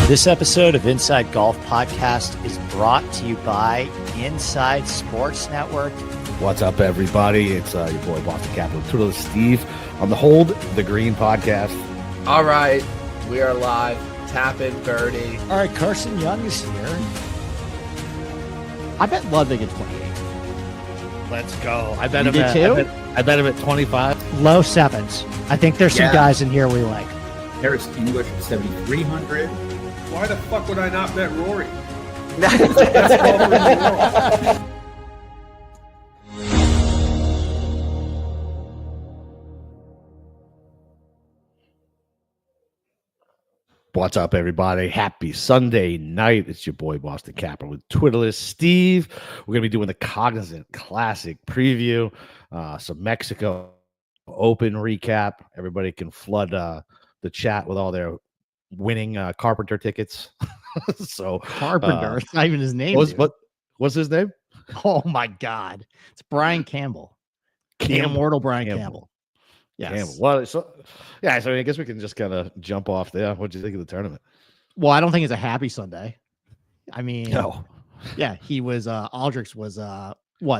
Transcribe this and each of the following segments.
This episode of Inside Golf Podcast is brought to you by Inside Sports Network. What's up, everybody? It's your boy Boston Capital, Twitter Steve on the Hold the Green podcast. All right, we are live. Tap in, birdie. All right, Carson Young is here. I bet Ludwig at 28. Let's go. I bet You him did at, too? I bet him at 25. Low sevens. I think there's some guys in here we like. Harris English at 7,300. Why the fuck would I not bet Rory? What's up, everybody? Happy Sunday night. It's your boy Boston Capital with Twitterless Steve. We're going to be doing the Cognizant Classic preview, some Mexico Open recap. Everybody can flood the chat with all their winning Carpenter tickets. So Carpenter. It's not even his name. What's his name? Oh my God. It's Brian Campbell. The immortal Brian Campbell. Yes. Campbell. Well, so I guess we can just kind of jump off there. What do you think of the tournament? Well, I don't think it's a happy Sunday. I mean, No. Yeah, he was Aldrich was the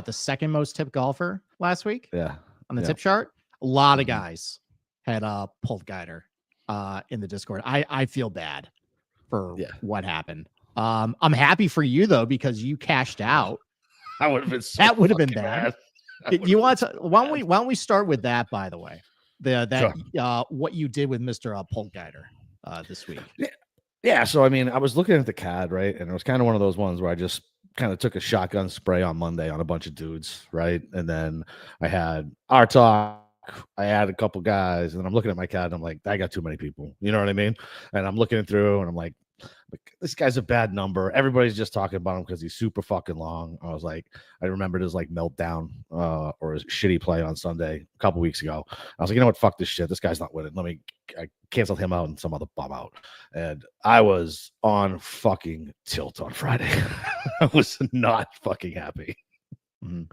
second most tipped golfer last week? Yeah. On the tip chart. A lot of guys had pulled Guider in the Discord. I feel bad for what happened. I'm happy for you though, because you cashed out. That would have been that would have been bad. You want to why don't we start with that, by the way? What you did with Mr. Pult Guider this week. Yeah, so I mean, I was looking at the CAD, right? And it was kind of one of those ones where I just kind of took a shotgun spray on Monday on a bunch of dudes, right? And then I had our talk. I had a couple guys, and then I'm looking at my CAD, and I'm like, I got too many people. You know what I mean? And I'm looking through, and I'm like, this guy's a bad number. Everybody's just talking about him because he's super fucking long. I was like, I remembered his like meltdown or his shitty play on Sunday a couple weeks ago. I was like, you know what? Fuck this shit. This guy's not winning. I canceled him out and some other bum out. And I was on fucking tilt on Friday. I was not fucking happy.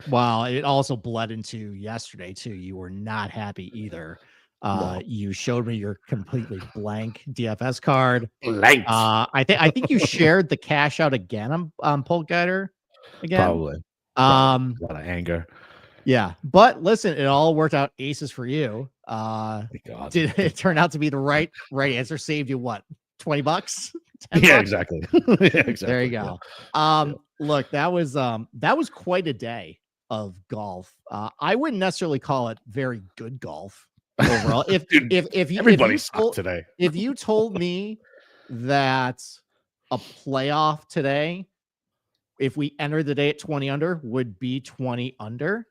Well, it also bled into yesterday too. You were not happy either. No. You showed me your completely blank DFS card. Blank. I think you shared the cash out again on Pult Guider again. Probably. A lot of anger. Yeah, but listen, it all worked out aces for you. Did it turn out to be the right answer? Saved you what? $20? Yeah, exactly. There you go. Look, that was quite a day of golf. I wouldn't necessarily call it very good golf overall. Everybody sucked today. If you told me that a playoff today, if we entered the day at 20 under, would be 20 under,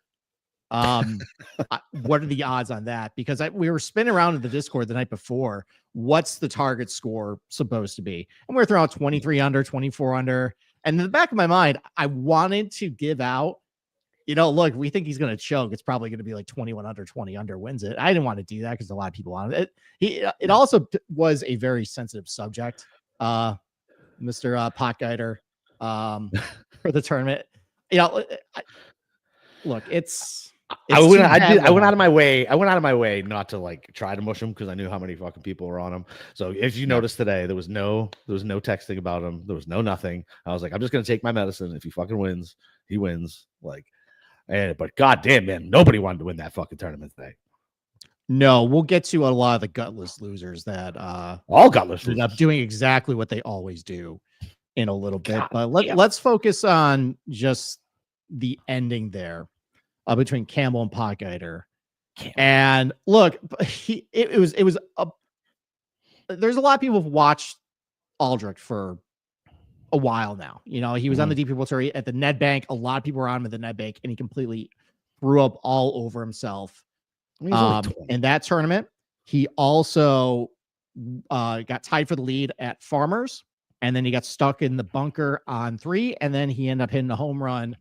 what are the odds on that? Because we were spinning around in the Discord the night before. What's the target score supposed to be? And we're throwing out 23 under, 24 under. And in the back of my mind, I wanted to give out, look, we think he's going to choke. It's probably going to be like 21 under, 20 under wins it. I didn't want to do that because a lot of people wanted it. It also was a very sensitive subject, Mr. Pot Guider, for the tournament. Look, I went out of my way not to like try to mush him because I knew how many fucking people were on him. So if you notice today, there was no texting about him. There was no nothing. I was like, I'm just gonna take my medicine. If he fucking wins, he wins. But goddamn, man, nobody wanted to win that fucking tournament today. No, we'll get to a lot of the gutless losers that all gutless ended up doing exactly what they always do in a little bit. God, but let's focus on just the ending there. Between Campbell and Pot Guider. And look, there's a lot of people who've watched Aldrich for a while now. He was on the DP World Tour at the Ned Bank. A lot of people were on him at the Ned Bank, and he completely threw up all over himself. In that tournament, he also got tied for the lead at Farmers, and then he got stuck in the bunker on 3, and then he ended up hitting a home run.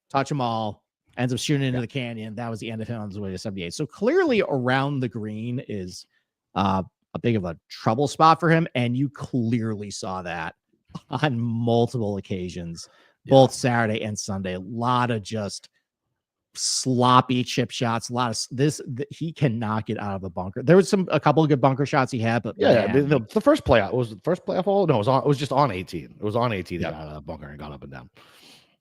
Touch them all, ends up shooting into the canyon. That was the end of him on his way to 78. So clearly around the green is a big of a trouble spot for him. And you clearly saw that on multiple occasions, both Saturday and Sunday. A lot of just sloppy chip shots. A lot of he cannot get out of a bunker. There was a couple of good bunker shots he had, but Yeah, man, the first playoff was the first playoff hole. No, it was just on 18. It was on 18. He got out of the bunker and got up and down.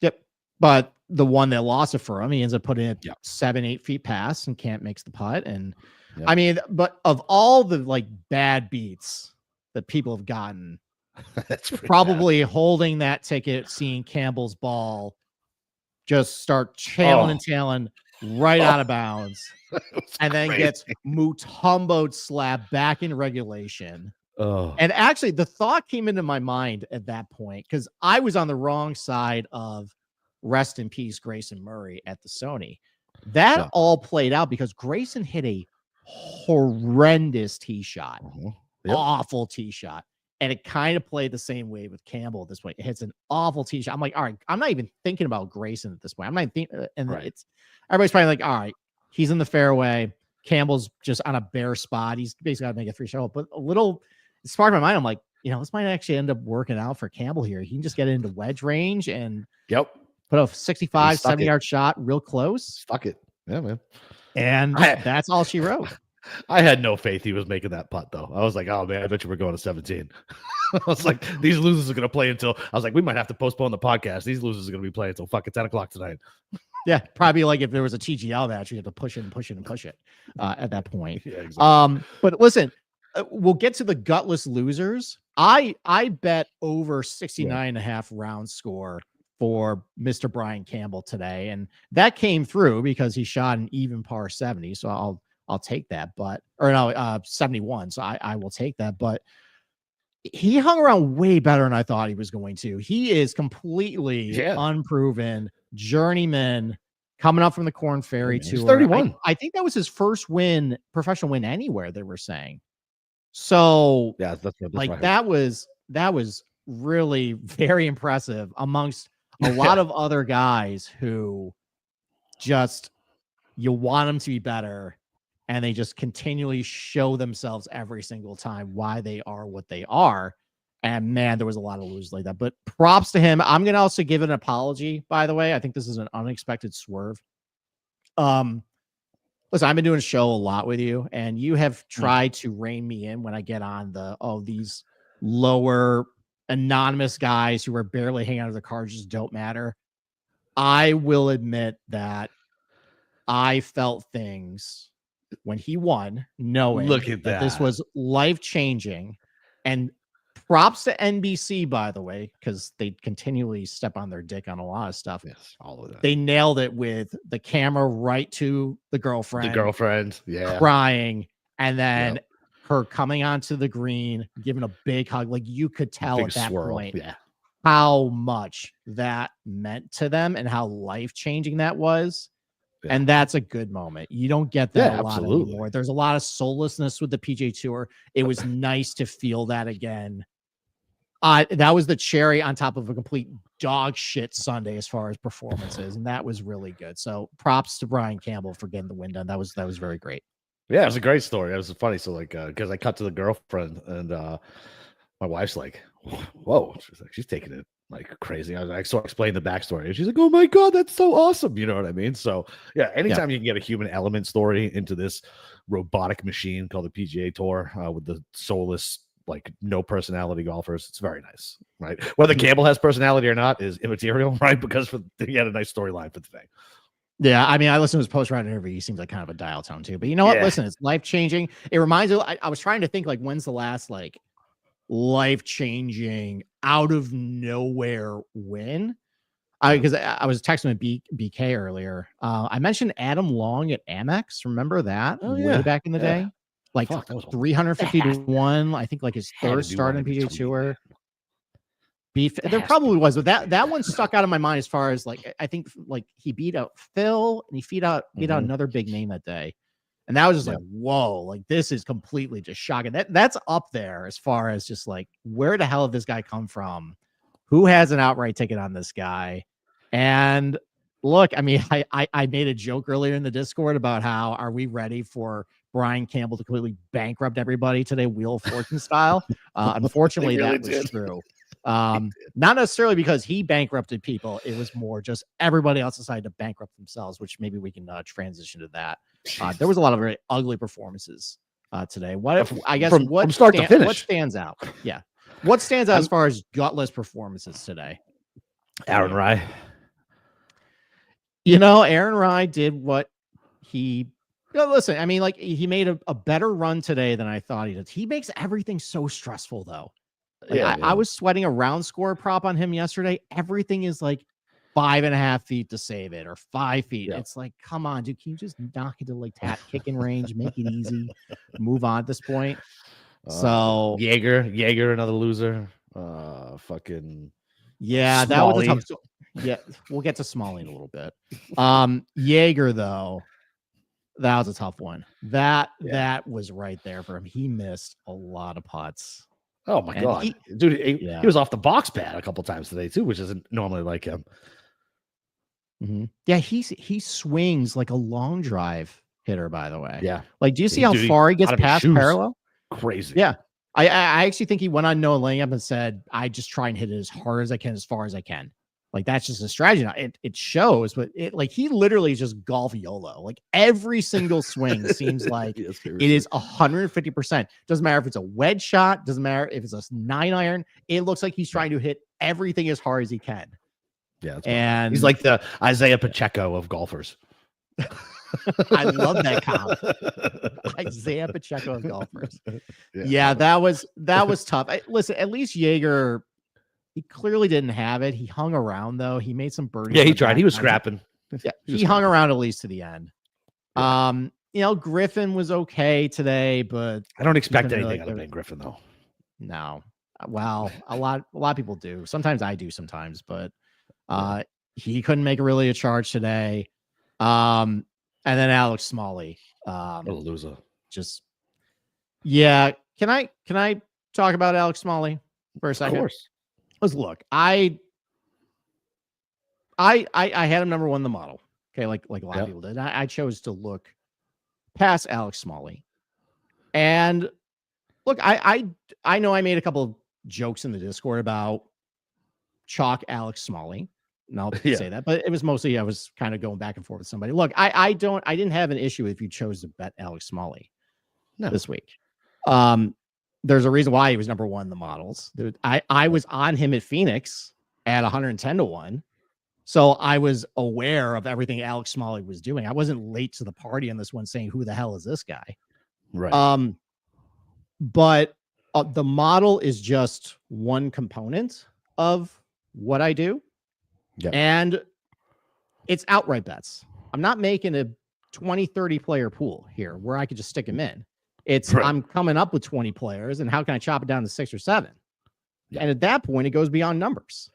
Yep. But the one that lost it for him, he ends up putting it Yep. 7-8 feet past and can't makes the putt. And Yep. I mean, but of all the like bad beats that people have gotten, That's pretty probably holding that ticket, seeing Campbell's ball just start tailing right out of bounds, and then gets Mutombo'd slap back in regulation. Oh, And actually, the thought came into my mind at that point because I was on the wrong side of rest in peace Grayson Murray at the Sony. That all played out because Grayson hit a horrendous tee shot, awful tee shot. And it kind of played the same way with Campbell at this point. It hits an awful tee shot. I'm like, all right, I'm not even thinking about Grayson at this point. I'm not thinking, and it's everybody's probably like, all right, he's in the fairway. Campbell's just on a bare spot. He's basically got to make a 3-shot hole. But a little sparked my mind. I'm like, this might actually end up working out for Campbell here. He can just get into wedge range and put a 65, 70-yard shot real close. Stuck it. Yeah, man. And that's all she wrote. I had no faith he was making that putt, though. I was like, oh, man, I bet you we're going to 17. I was like, these losers are going to play until – I was like, we might have to postpone the podcast. These losers are going to be playing until fucking 10 o'clock tonight. Yeah, probably like if there was a TGL match, you have to push it and push it and push it at that point. Yeah, exactly. But listen, we'll get to the gutless losers. I bet over 69.5 round score for Mr. Brian Campbell today. And that came through because he shot an even par 70. So I'll take that, 71. So I will take that, but he hung around way better than I thought he was going to. He is completely unproven journeyman coming up from the Corn Ferry Tour. He's 31. I think that was his first professional win anywhere, they were saying. So yeah, that's like that was really very impressive amongst a lot of other guys who just, you want them to be better. And they just continually show themselves every single time why they are what they are. And man, there was a lot of losers like that. But props to him. I'm going to also give an apology, by the way. I think this is an unexpected swerve. Listen, I've been doing a show a lot with you, and you have tried to rein me in when I get on these lower anonymous guys who are barely hanging out of the cars just don't matter. I will admit that I felt things when he won, knowing that this was life-changing. And props to NBC, by the way, because they continually step on their dick on a lot of stuff. Yes, all of that. They nailed it with the camera right to the girlfriend. Crying, and then her coming onto the green, giving a big hug. Like, you could tell at that point how much that meant to them and how life-changing that was. Yeah. And that's a good moment. You don't get that a lot anymore. There's a lot of soullessness with the PGA Tour. It was nice to feel that again. That was the cherry on top of a complete dog shit Sunday as far as performances, and that was really good. So props to Brian Campbell for getting the win done. That was very great. Yeah, it was a great story. It was funny. So like, because I cut to the girlfriend, and my wife's like, "Whoa!" She's like, she's taking it like crazy. I was like, so I explained the backstory, and she's like, "Oh my god, that's so awesome!" You know what I mean? So yeah, anytime you can get a human element story into this robotic machine called the PGA Tour with the soulless, like no personality golfers, it's very nice, right? Whether Campbell has personality or not is immaterial, right? Because he had a nice storyline for today. Yeah, I mean, I listened to his post-round interview. He seems like kind of a dial tone too. But you know what? Listen, it's life-changing. It reminds me. I was trying to think like, when's the last like life-changing out of nowhere win? Because I was texting with BK earlier. I mentioned Adam Long at Amex. Remember that? Way back in the day. Like 350 to 1. I think like his third start in PGA Tour. There probably was, but that one stuck out of my mind as far as like, I think like he beat out Phil and he beat out another big name that day. And that was just like, whoa, like this is completely just shocking. That's up there as far as just like, where the hell did this guy come from? Who has an outright ticket on this guy? And look, I mean, I made a joke earlier in the Discord about how are we ready for Brian Campbell to completely bankrupt everybody today, Wheel of Fortune style. Unfortunately, that was true. Not necessarily because he bankrupted people. It was more just everybody else decided to bankrupt themselves, which maybe we can transition to that. There was a lot of very ugly performances today. From start to finish. What stands out? Yeah. What stands out as far as gutless performances today? Aaron Rye. Aaron Rye did what he listen, I mean, like he made a better run today than I thought he did. He makes everything so stressful though. Like, I was sweating a round score prop on him yesterday. Everything is like 5.5 feet to save it or 5 feet. Yeah. It's like, come on, dude. Can you just knock it to like kicking range, make it easy, move on at this point? So Jaeger, another loser. Fucking yeah, that was a tough. Yeah, we'll get to Smalley in a little bit. Jaeger though, that was a tough one. That was right there for him. He missed a lot of putts. Oh my god, he was off the box pad a couple times today too, which isn't normally like him. Mm-hmm. Yeah, he swings like a long drive hitter. By the way, yeah. Like, do you see how far he gets past parallel? Crazy. Yeah, I actually think he went on Noah Layup and said, "I just try and hit it as hard as I can, as far as I can." Like that's just a strategy. Now, it shows, but he literally is just golf YOLO. Like every single swing seems like it is 150%. Doesn't matter if it's a wedge shot. Doesn't matter if it's a 9-iron. It looks like he's trying to hit everything as hard as he can. Yeah, and he's like the Isaiah Pacheco of golfers. I love that comp. Isaiah Pacheco of golfers. Yeah, that was tough. Listen, at least Jaeger. He clearly didn't have it. He hung around though. He made some birdies. Yeah, he tried. He was scrapping. Yeah, he hung around at least to the end. Yeah. Griffin was okay today, but I don't expect anything out of Ben Griffin though. No. Well, a lot of people do. Sometimes I do sometimes, but he couldn't make really a charge today. And then Alex Smalley. What a loser. Just yeah. Can I talk about Alex Smalley for a second? Of course. Look, I had him number one in the model. Okay, like a lot of people did. I chose to look past Alex Smalley. And look, I know I made a couple of jokes in the Discord about chalk Alex Smalley. And I'll say that, but it was mostly I was kind of going back and forth with somebody. Look, I didn't have an issue if you chose to bet Alex Smalley this week. There's a reason why he was number one in the models. Dude, I was on him at Phoenix at 110-1. So I was aware of everything Alex Smalley was doing. I wasn't late to the party on this one saying, who the hell is this guy? Right. But the model is just one component of what I do. Yeah. And it's outright bets. I'm not making a 20, 30 player pool here where I could just stick him in. It's I'm coming up with 20 players, and how can I chop it down to 6 or 7? Yeah. And at that point, it goes beyond numbers.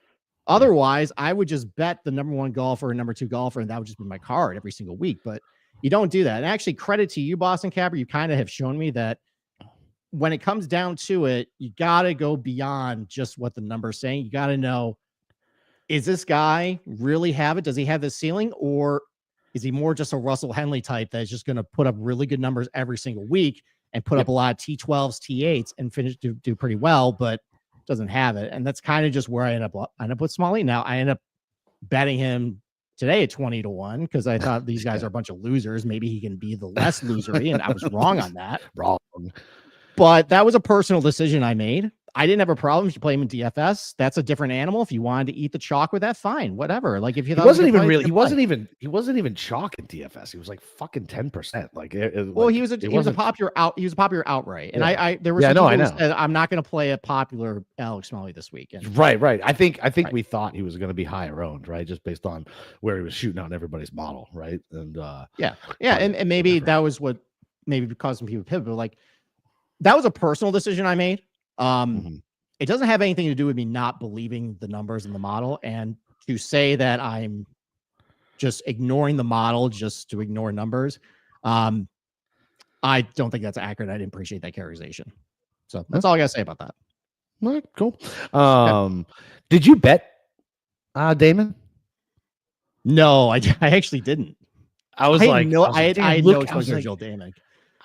Otherwise, I would just bet the number one golfer and number two golfer, and that would just be my card every single week. But you don't do that. And actually, credit to you, Boston Capper. You kind of have shown me that when it comes down to it, you got to go beyond just what the number's saying. You got to know, is this guy really have it? Does he have the ceiling? Or is he more just a Russell Henley type that's just going to put up really good numbers every single week and put up a lot of T12s, T8s and finish do pretty well, but doesn't have it? And that's kind of just where I end up with Smalley. Now I end up betting him today at 20-1 because I thought these guys are a bunch of losers. Maybe he can be the less losery, and I was wrong on that. Wrong. But that was a personal decision I made. I didn't have a problem if you play him in DFS. That's a different animal. If you wanted to eat the chalk with that, fine, whatever. Like if you thought he wasn't even chalk in DFS. He was like fucking 10%. Like he was a popular outright. And I there were some people who said, I'm not going to play a popular Alex Smalley this weekend. Right. I think we thought he was going to be higher owned, right? Just based on where he was shooting on everybody's model, right? And and maybe that was what maybe caused some people to pivot. But like that was a personal decision I made. It doesn't have anything to do with me not believing the numbers in the model, and to say that I'm just ignoring the model just to ignore numbers. I don't think that's accurate. I didn't appreciate that characterization. So that's all I gotta say about that. All right, cool. Did you bet Damon? No, I actually didn't. I had no exposure to Joel Damon.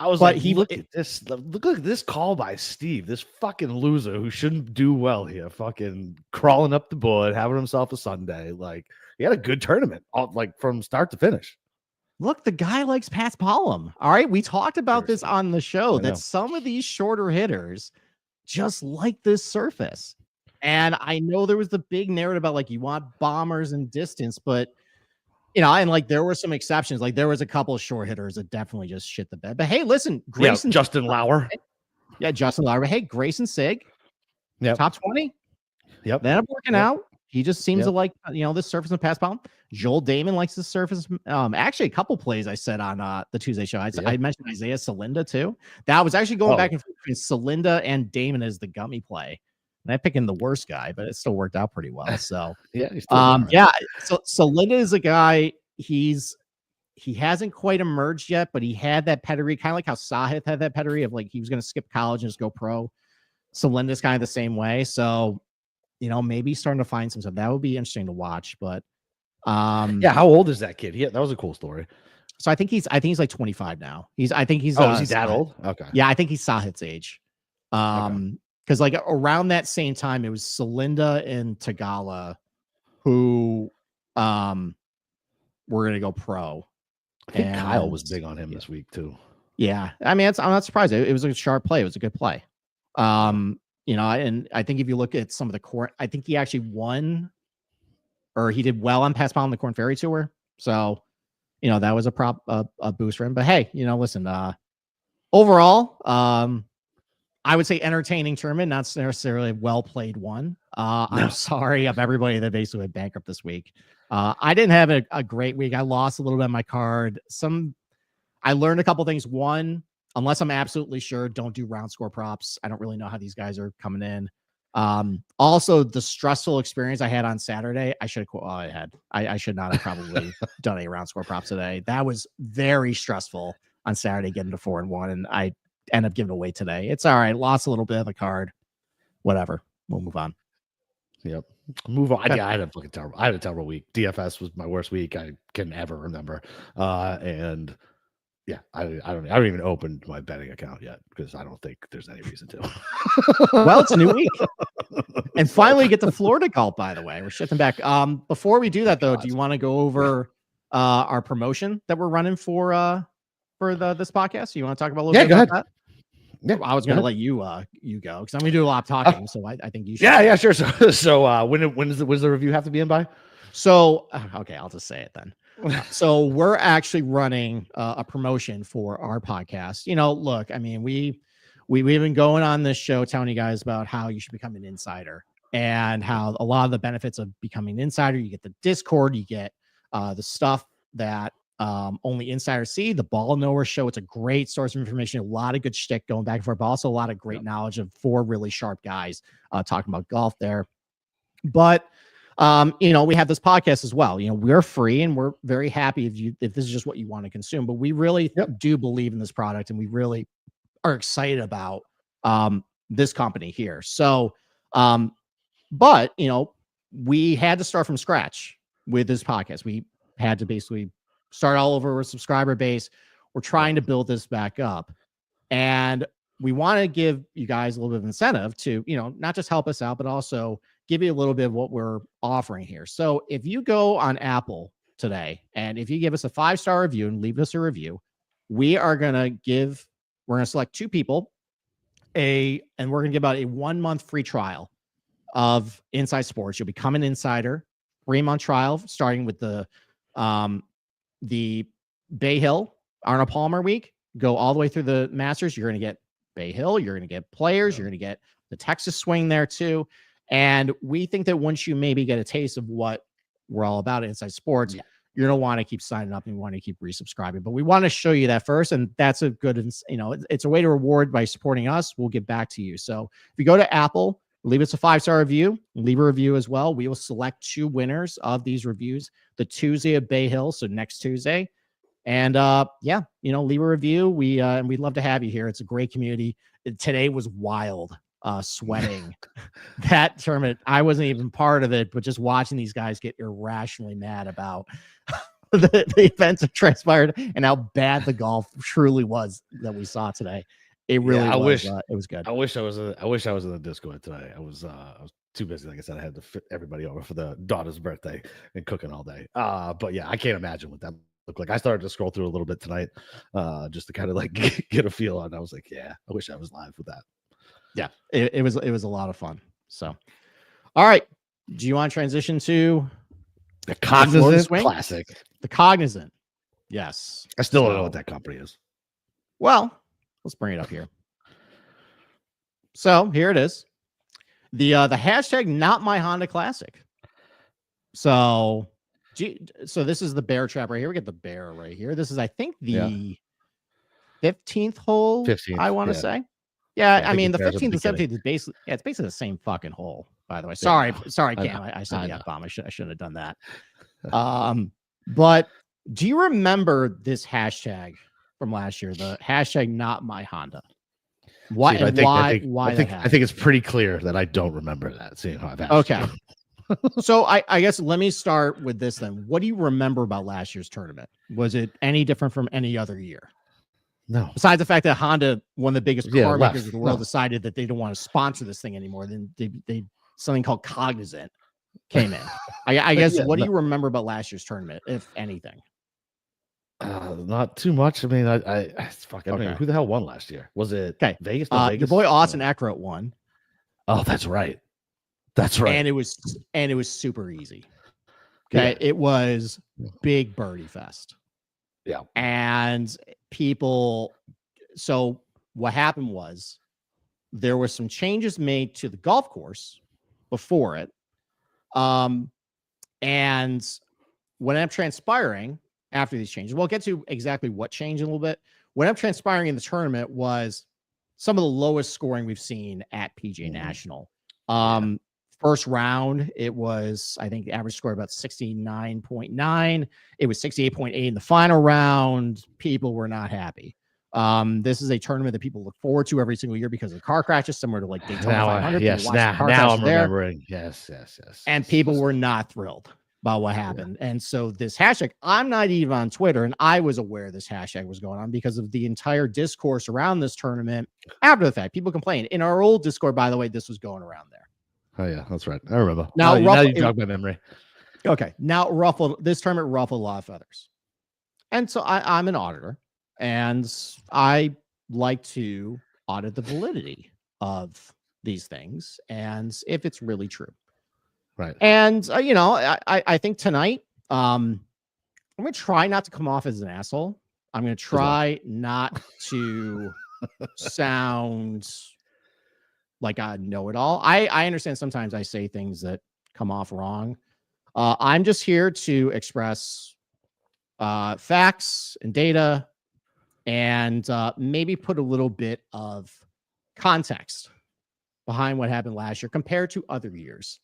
I was But like, he- look at this. Look at this call by Steve. This fucking loser who shouldn't do well here, fucking crawling up the board, having himself a Sunday. Like, he had a good tournament, like from start to finish. Look, the guy likes Pat Palm. All right. We talked about this Seriously. on the show I know. that some of these shorter hitters just like this surface. And I know there was the big narrative about like you want bombers and distance, but and like there were some exceptions. Like there was a couple of short hitters that definitely just shit the bed. But hey, listen, Grayson, Justin Lauer. yeah, Justin Lauer. But hey, Grayson Sig, top 20. Yep. They end up working out. He just seems Yep. to like this surface and pass palm. Joel Damon likes the surface. Actually, a couple plays I said on the Tuesday show. I mentioned Isaiah Salinda too. That was actually going back and forth between Salinda and Damon as the gummy play. And I'm picking the worst guy, but it still worked out pretty well. So So Salinda is a guy. He hasn't quite emerged yet, but he had that pedigree, kind of like how Sahith had that pedigree of like he was going to skip college and just go pro. Salinda's kind of the same way. So maybe he's starting to find some stuff. That would be interesting to watch. But how old is that kid? Yeah, that was a cool story. So I think he's like 25 now. I think he's is he that old? Okay. Yeah, I think he's Sahith's age. Because like around that same time, it was Salinda and Tagala who were gonna go pro. I think Kyle was big on him this week too. Yeah, I mean, I'm not surprised. It was a sharp play. It was a good play. And I think if you look at some of the court, I think he actually won, or he did well on Pass Palm on the Corn Ferry Tour. So, that was a boost for him. But hey, listen, overall, I would say entertaining tournament, not necessarily a well played one. I'm sorry of everybody that basically went bankrupt this week. I didn't have a great week. I lost a little bit on my card. I learned a couple things. One, unless I'm absolutely sure, don't do round score props. I don't really know how these guys are coming in. Also, the stressful experience I had on Saturday, I should not have probably done a round score props today. That was very stressful on Saturday, getting to 4-1, and I end up giving away today. It's all right. Lost a little bit of the card. Whatever. We'll move on. Yep. Move on. I had a terrible week. DFS was my worst week I can ever remember. And yeah, I don't even open my betting account yet because I don't think there's any reason to. Well, it's a new week. And finally get to Florida golf, by the way. We're shifting back. Before we do that though, do you want to go over our promotion that we're running for this podcast? You want to talk about a little bit about that? Yeah, I was going to let you go because I'm going to do a lot of talking. So I think you should. Yeah, sure. So when does the review have to be in by? So okay, I'll just say it then. So we're actually running a promotion for our podcast. Look, I mean, we've been going on this show telling you guys about how you should become an insider and how a lot of the benefits of becoming an insider. You get the Discord, you get the stuff that only insiders see, the Ball Knower show. It's a great source of information, a lot of good shtick going back and forth, but also a lot of great knowledge of 4 really sharp guys talking about golf there. But we have this podcast as well. We're free and we're very happy if this is just what you want to consume. But we really do believe in this product and we really are excited about this company here. So, but we had to start from scratch with this podcast. We had to basically start all over with subscriber base. We're trying to build this back up. And we want to give you guys a little bit of incentive to, not just help us out, but also give you a little bit of what we're offering here. So if you go on Apple today, and if you give us a 5-star review and leave us a review, we're going to select 2 people and we're going to give out a 1-month free trial of Inside Sports. You'll become an insider, 3-month trial, starting with the Bay Hill Arnold Palmer week, go all the way through the Masters. You're going to get Bay Hill. You're going to get players. You're going to get the Texas swing there too. And we think that once you maybe get a taste of what we're all about at Inside Sports, you're going to want to keep signing up and want to keep resubscribing. But we want to show you that first. And that's a good, it's a way to reward by supporting us. We'll get back to you. So if you go to Apple, leave us a 5-star review, leave a review as well. We will select 2 winners of these reviews the Tuesday of Bay Hill. So next Tuesday. And leave a review. And we'd love to have you here. It's a great community. Today was wild. Sweating that tournament. I wasn't even part of it, but just watching these guys get irrationally mad about the events have transpired and how bad the golf truly was that we saw today. It really I was. wish It was good. I wish I was in the Discord today. I was too busy. Like I said, I had to fit everybody over for the daughter's birthday and cooking all day. But yeah, I can't imagine what that looked like. I started to scroll through a little bit tonight, just to kind of like get a feel on. I was like, yeah, I wish I was live with that. Yeah, it was a lot of fun. So, all right, do you want to transition to The Cognizant swing? Classic. the Cognizant? Yes. I still don't So- know what that company is. Well, let's bring it up here. So here it is. The hashtag not my Honda Classic. So this is the bear trap right here. We get the bear right here. This is, I think, the 15th hole. 15th, I want to yeah. say. Yeah, I I mean, the think the 15th and beginning. 17th is basically, it's basically the same fucking hole, by the way. Yeah, Sorry, I Cam. know, I said I the know. F-bomb. I shouldn't have done that. But do you remember this hashtag from last year? The hashtag not my Honda. Why? See, And why that I happened? think it's pretty clear that I don't remember that. Seeing how I've asked Okay. you. So I guess let me start with this then. What do you remember about last year's tournament? Was it any different from any other year? No. Besides the fact that Honda, one of the biggest car left. makers of the world, No. decided that they don't want to sponsor this thing anymore. Then they something called Cognizant came in. I guess Yeah, what do no. you remember about last year's tournament, if anything? Not too much. I mean, I fuck. I don't Okay. know who the hell won last year. Was it Okay. Vegas? No, Your Vegas? boy Austin No. Eckroat won, Oh, that's right. That's right. and it was super easy. Okay, it was big birdie fest. Yeah. And people, so what happened was there were some changes made to the golf course before it. And what ended up transpiring after these changes, we'll get to exactly what changed a little bit. What ended up transpiring in the tournament was some of the lowest scoring we've seen at PGA National. First round, it was, I think, the average score about 69.9. It was 68.8 in the final round. People were not happy. This is a tournament that people look forward to every single year because of the car crashes, similar to like Daytona Now, 500. yes. People watch the car Now crashes I'm there, remembering. Yes. and people were not thrilled about what happened. And so this hashtag, I'm not even on Twitter, and I was aware this hashtag was going on because of the entire discourse around this tournament after the fact. People complained. In our old Discord, by the way, this was going around there. Oh yeah, that's right. I remember. Now, now you jog my memory. Okay. Now this tournament ruffled a lot of feathers. And so I'm an auditor, and I like to audit the validity of these things and if it's really true. Right. And I think tonight, I'm going to try not to come off as an asshole. I'm going to try not to sound like I know it all. I understand sometimes I say things that come off wrong. I'm just here to express facts and data and maybe put a little bit of context behind what happened last year compared to other years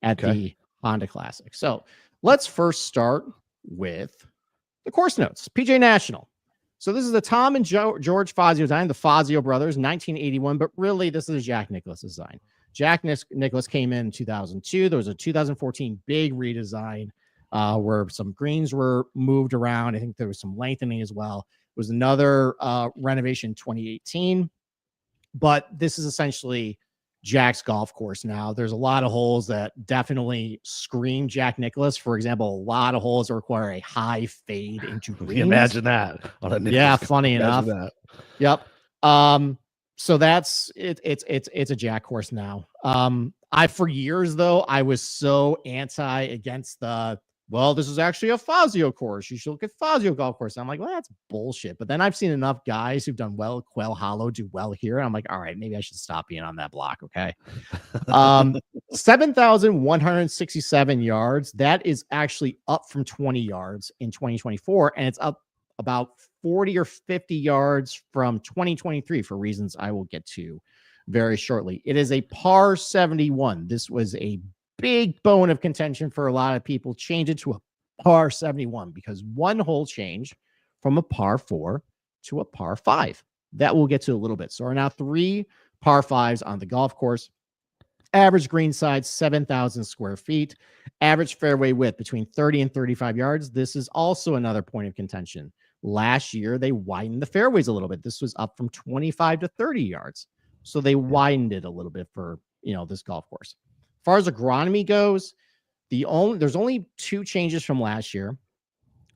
at the Honda Classic. So let's first start with the course notes. PGA National. So this is the Tom and George Fazio design, the Fazio brothers, 1981, but really this is Jack Nicklaus design. Jack Nicklaus came in 2002. There was a 2014 big redesign where some greens were moved around. I think there was some lengthening as well. It was another renovation in 2018, but this is essentially Jack's golf course now. There's a lot of holes that definitely scream Jack Nicklaus. For example, a lot of holes that require a high fade into greens. Imagine that. On a Yeah, funny enough. that. Yep. So that's it. It's a Jack course now. For years though, I was so against this is actually a Fazio course. You should look at Fazio golf course. I'm like, well, that's bullshit. But then I've seen enough guys who've done well, Quail Hollow do well here. I'm like, all right, maybe I should stop being on that block. Okay. 7,167 yards. That is actually up from 20 yards in 2024. And it's up about 40 or 50 yards from 2023 for reasons I will get to very shortly. It is a par 71. This was a big bone of contention for a lot of people. Change it to a par 71 because one hole change from a par 4 to a par 5. That we'll get to a little bit. So there are now 3 par 5s on the golf course. Average green size, 7,000 square feet. Average fairway width between 30 and 35 yards. This is also another point of contention. Last year, they widened the fairways a little bit. This was up from 25 to 30 yards. So they widened it a little bit for, this golf course. As far as agronomy goes, there's only 2 changes from last year.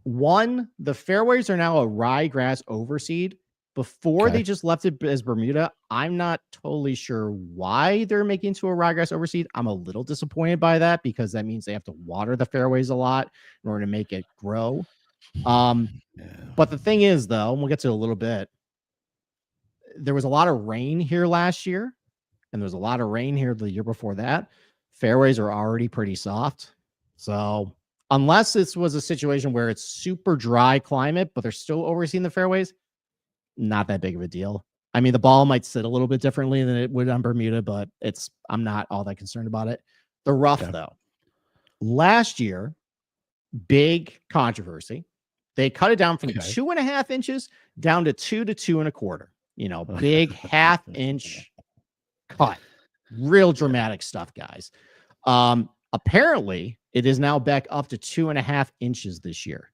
One, the fairways are now a ryegrass overseed. Before they just left it as Bermuda. I'm not totally sure why they're making it to a ryegrass overseed. I'm a little disappointed by that because that means they have to water the fairways a lot in order to make it grow. But the thing is, though, and we'll get to it a little bit, there was a lot of rain here last year, and there was a lot of rain here the year before that. Fairways are already pretty soft. So unless this was a situation where it's super dry climate, but they're still overseeing the fairways, not that big of a deal. I mean, the ball might sit a little bit differently than it would on Bermuda, but I'm not all that concerned about it. The rough, though. Last year, big controversy. They cut it down from 2.5 inches down to 2 to 2.25. Big half-inch cut. Real dramatic stuff, guys. Apparently, it is now back up to 2.5 inches this year.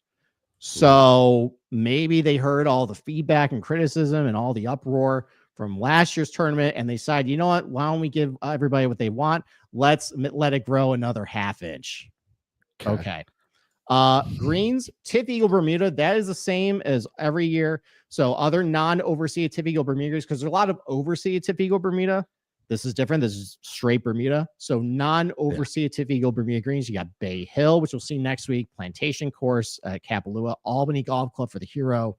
So maybe they heard all the feedback and criticism and all the uproar from last year's tournament, and they decided, you know what? Why don't we give everybody what they want? Let's let it grow another half inch. Okay. Greens, Tip Eagle Bermuda, that is the same as every year. So other non-overseeded Tip Eagle Bermudas, because there's a lot of overseeded Tip Eagle Bermuda. This is different. This is straight Bermuda. So non-overseeded Tip Eagle Bermuda greens. You got Bay Hill, which we'll see next week. Plantation Course, Kapalua, Albany Golf Club for the Hero.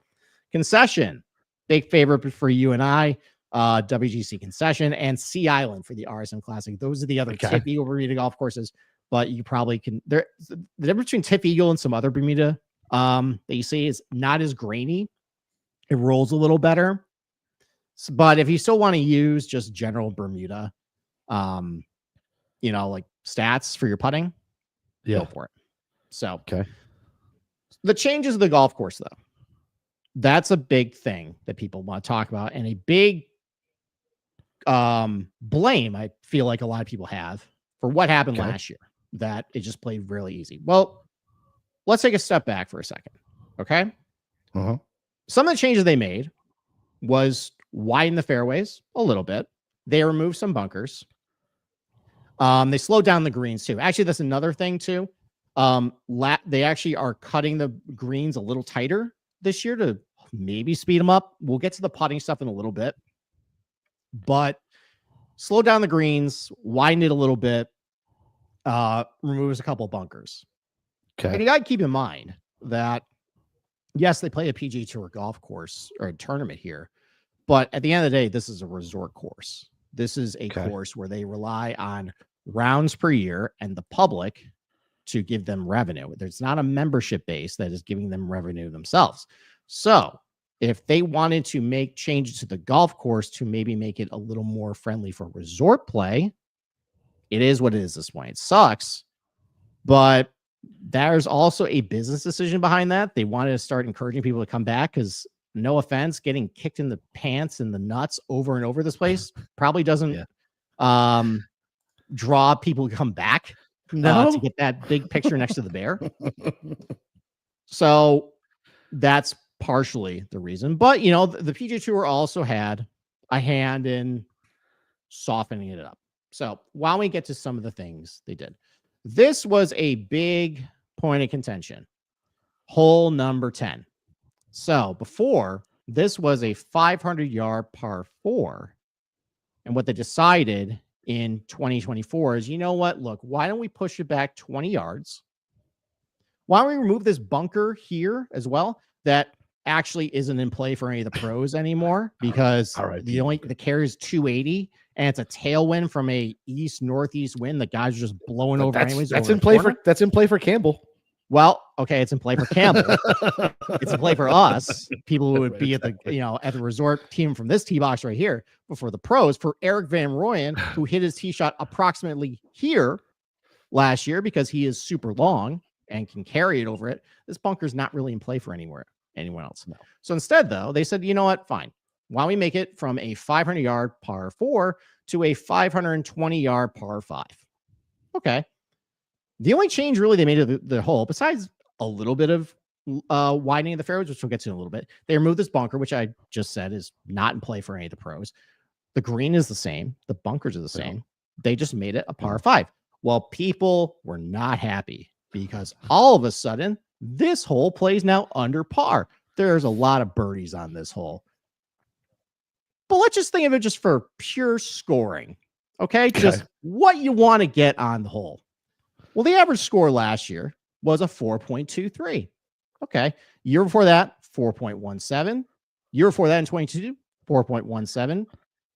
Concession, big favorite for you and I. WGC Concession and Sea Island for the RSM Classic. Those are the other Tip Eagle Bermuda golf courses. But you probably can. The difference between Tip Eagle and some other Bermuda that you see is not as grainy. It rolls a little better. But if you still want to use just general Bermuda, like stats for your putting, go for it. So, the changes of the golf course, though, that's a big thing that people want to talk about, and a big blame I feel like a lot of people have for what happened last year, that it just played really easy. Well, let's take a step back for a second, okay? Some of the changes they made was widen the fairways a little bit. They removed some bunkers. They slowed down the greens too. Actually, that's another thing too. They actually are cutting the greens a little tighter this year to maybe speed them up. We'll get to the putting stuff in a little bit, but slow down the greens, widen it a little bit, removes a couple bunkers. And you got to keep in mind that, yes, they play a PGA Tour golf course or a tournament here, but at the end of the day, this is a resort course. This is a course where they rely on rounds per year and the public to give them revenue. There's not a membership base that is giving them revenue themselves. So if they wanted to make changes to the golf course to maybe make it a little more friendly for resort play, it is what it is this point. It sucks, but there's also a business decision behind that. They wanted to start encouraging people to come back because, no offense, getting kicked in the pants and the nuts over and over this place probably doesn't draw people to come back to get that big picture next to the bear. So that's partially the reason. But, the PGA Tour also had a hand in softening it up. So while we get to some of the things they did, this was a big point of contention. Hole number 10. So before, this was a 500-yard par 4. And what they decided in 2024 is, you know what? Look, why don't we push it back 20 yards? Why don't we remove this bunker here as well that actually isn't in play for any of the pros anymore, because the carry is 280 and it's a tailwind from a east-northeast wind. The guys are just blowing over anyways. That's in play for Campbell. Well, okay, it's in play for Campbell. It's in play for us, people who would be at the resort team from this tee box right here. But for the pros, for Eric Van Rooyen, who hit his tee shot approximately here last year because he is super long and can carry it over it, this bunker's not really in play for anyone else. No. So instead, though, they said, you know what? Fine. Why don't we make it from a 500-yard par 4 to a 520-yard par 5? Okay. The only change really they made to the hole, besides a little bit of widening of the fairways, which we'll get to in a little bit, they removed this bunker, which I just said is not in play for any of the pros. The green is the same. The bunkers are the same. They just made it a par 5. Well, people were not happy because all of a sudden, this hole plays now under par. There's a lot of birdies on this hole. But let's just think of it just for pure scoring. Okay? Just what you want to get on the hole. Well, the average score last year was a 4.23. Okay. Year before that, 4.17. Year before that in 22, 4.17.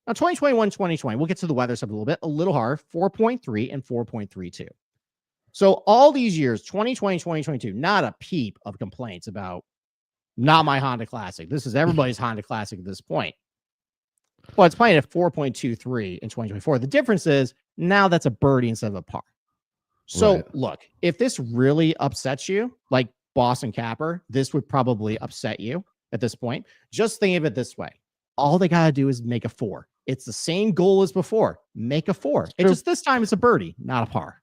Now, 2021, 2020, we'll get to the weather stuff a little bit, a little hard, 4.3 and 4.32. So all these years, 2020, 2022, not a peep of complaints about not my Honda Classic. This is everybody's Honda Classic at this point. Well, it's playing at 4.23 in 2024. The difference is now that's a birdie instead of a par. So look, if this really upsets you, like Boston Capper, this would probably upset you at this point. Just think of it this way. All they got to do is make a 4. It's the same goal as before. Make a 4. It's just this time it's a birdie, not a par.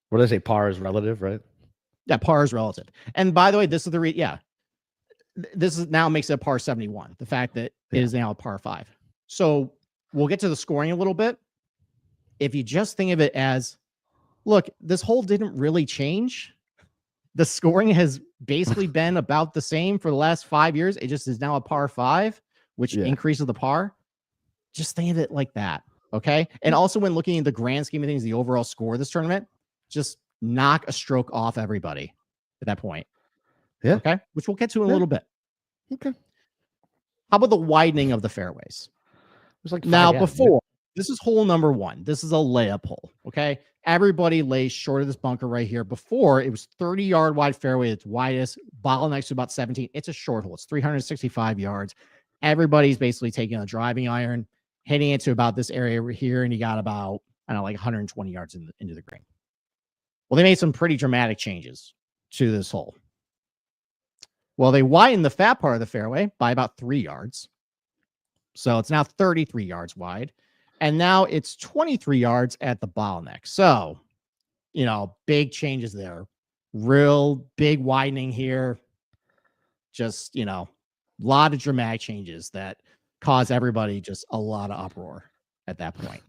What do they say? Par is relative, right? Yeah, par is relative. And by the way, this is the this is now makes it a par 71. The fact that it is now a par 5. So we'll get to the scoring a little bit. If you just think of it as, look, this hole didn't really change. The scoring has basically been about the same for the last 5 years. It just is now a par 5, which increases the par. Just think of it like that. Okay. And also when looking at the grand scheme of things, the overall score of this tournament, just knock a stroke off everybody at that point. Yeah. Okay. Which we'll get to in a little bit. Okay. How about the widening of the fairways? It's like now before, this is hole number 1. This is a layup hole. Okay. Everybody lays short of this bunker right here. Before, it was 30-yard wide fairway. It's widest. Bottlenecks to about 17. It's a short hole. It's 365 yards. Everybody's basically taking a driving iron, hitting it to about this area over here, and you got about, I don't know, like 120 yards into the green. Well, they made some pretty dramatic changes to this hole. Well, they widened the fat part of the fairway by about 3 yards. So it's now 33 yards wide. And now it's 23 yards at the bottleneck. So, big changes there. Real big widening here. Just, a lot of dramatic changes that cause everybody just a lot of uproar at that point.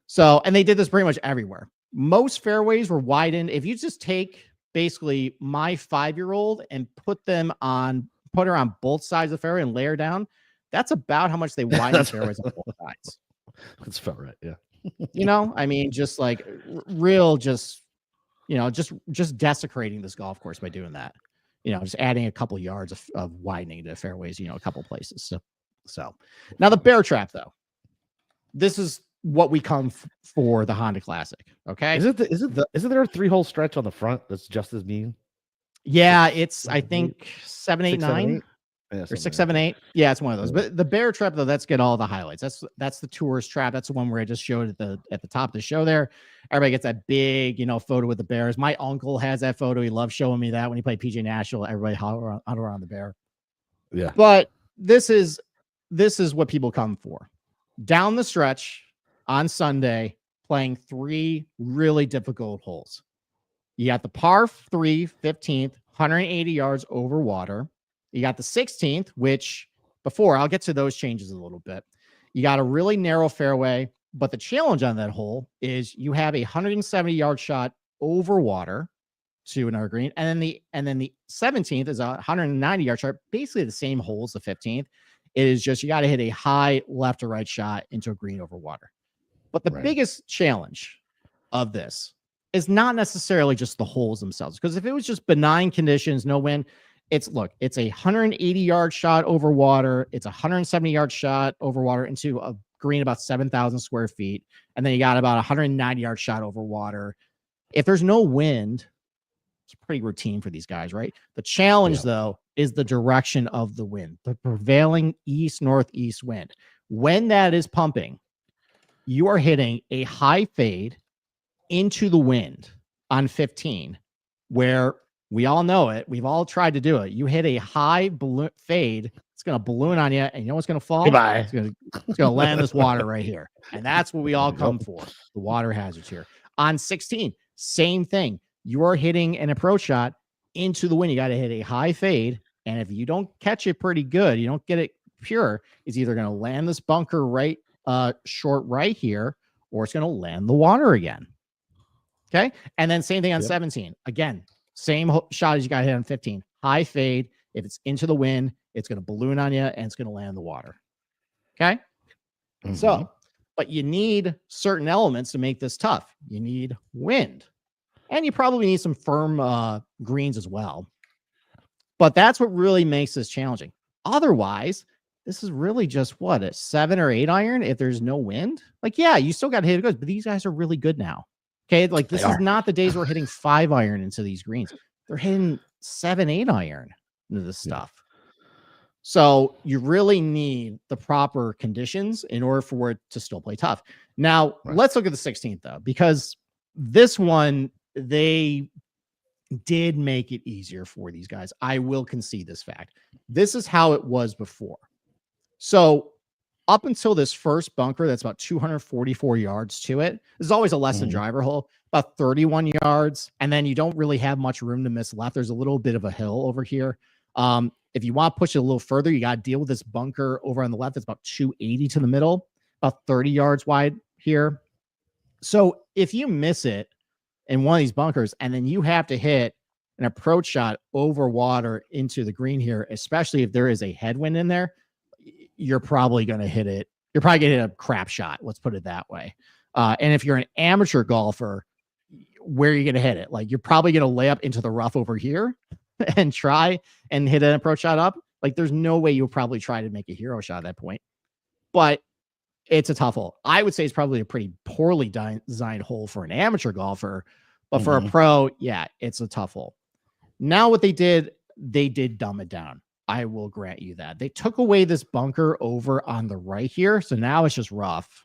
So, and they did this pretty much everywhere. Most fairways were widened. If you just take basically my 5-year-old and put her on both sides of the fairway and lay her down, that's about how much they widen fairways on both sides. That's about right. Yeah. I mean, just like real, just desecrating this golf course by doing that. Just adding a couple yards of widening to fairways, a couple places. So now the bear trap, though. This is what we come for the Honda Classic. Okay. Isn't there a 3-hole stretch on the front that's just as mean? Yeah, it's I think 7, 8, 9. Yeah, or 6, 7, 8. Yeah, it's one of those. But the bear trap, though, let's get all the highlights. That's the tourist trap. That's the one where I just showed at the top of the show there. Everybody gets that big, photo with the bears. My uncle has that photo. He loves showing me that when he played PGA National. Everybody huddle around the bear. Yeah. But this is what people come for. Down the stretch on Sunday, playing 3 really difficult holes. You got the par 3, 15th, 180 yards over water. You got the 16th, which before I'll get to those changes a little bit. You got a really narrow fairway, but the challenge on that hole is you have a 170-yard shot over water to another green, and then the 17th is a 190-yard shot, basically the same hole as the 15th. It is just you got to hit a high left or right shot into a green over water. But the biggest challenge of this is not necessarily just the holes themselves, because if it was just benign conditions, no wind. It's a 180-yard shot over water. It's a 170-yard shot over water into a green about 7,000 square feet. And then you got about a 190-yard shot over water. If there's no wind, it's pretty routine for these guys, right? The challenge, though, is the direction of the wind, the prevailing east-northeast wind. When that is pumping, you are hitting a high fade into the wind on 15, where we all know it. We've all tried to do it. You hit a high balloon fade It's going to balloon on you, and you know what's going to fall? Goodbye. It's going to land this water right here. And that's what we all come for, the water hazards here. On 16, same thing. You're hitting an approach shot into the wind. You got to hit a high fade. And if you don't catch it pretty good, you don't get it pure, it's either going to land this bunker right short right here, or it's going to land the water again. Okay. And then same thing on 17. Again, same shot as you got hit on 15. High fade. If it's into the wind, it's going to balloon on you and it's going to land the water. Okay. So, but you need certain elements to make this tough. You need wind, and you probably need some firm greens as well. But that's what really makes this challenging. Otherwise, this is really just what, a 7 or 8 iron if there's no wind? Like, yeah, you still got to hit it good, but these guys are really good now. Okay. Like, this is not the days we're hitting 5 iron into these greens. They're hitting 7, 8 iron into this stuff. So you really need the proper conditions in order for it to still play tough. Now, let's look at the 16th, though, because this one, they did make it easier for these guys. I will concede this fact. This is how it was before. So up until this first bunker, that's about 244 yards to it. There's always a less than driver hole, about 31 yards. And then you don't really have much room to miss left. There's a little bit of a hill over here. If you want to push it a little further, you got to deal with this bunker over on the left. It's about 280 to the middle, about 30 yards wide here. So if you miss it in one of these bunkers, and then you have to hit an approach shot over water into the green here, especially if there is a headwind in there, you're probably going to hit it. You're probably going to hit a crap shot. Let's put it that way. And if you're an amateur golfer, where are you going to hit it? Like, you're probably going to lay up into the rough over here and try and hit an approach shot up. Like, there's no way you'll probably try to make a hero shot at that point. But it's a tough hole. I would say it's probably a pretty poorly designed hole for an amateur golfer, but for a pro, yeah, it's a tough hole. Now what they did dumb it down. I will grant you that. They took away this bunker over on the right here, so now it's just rough.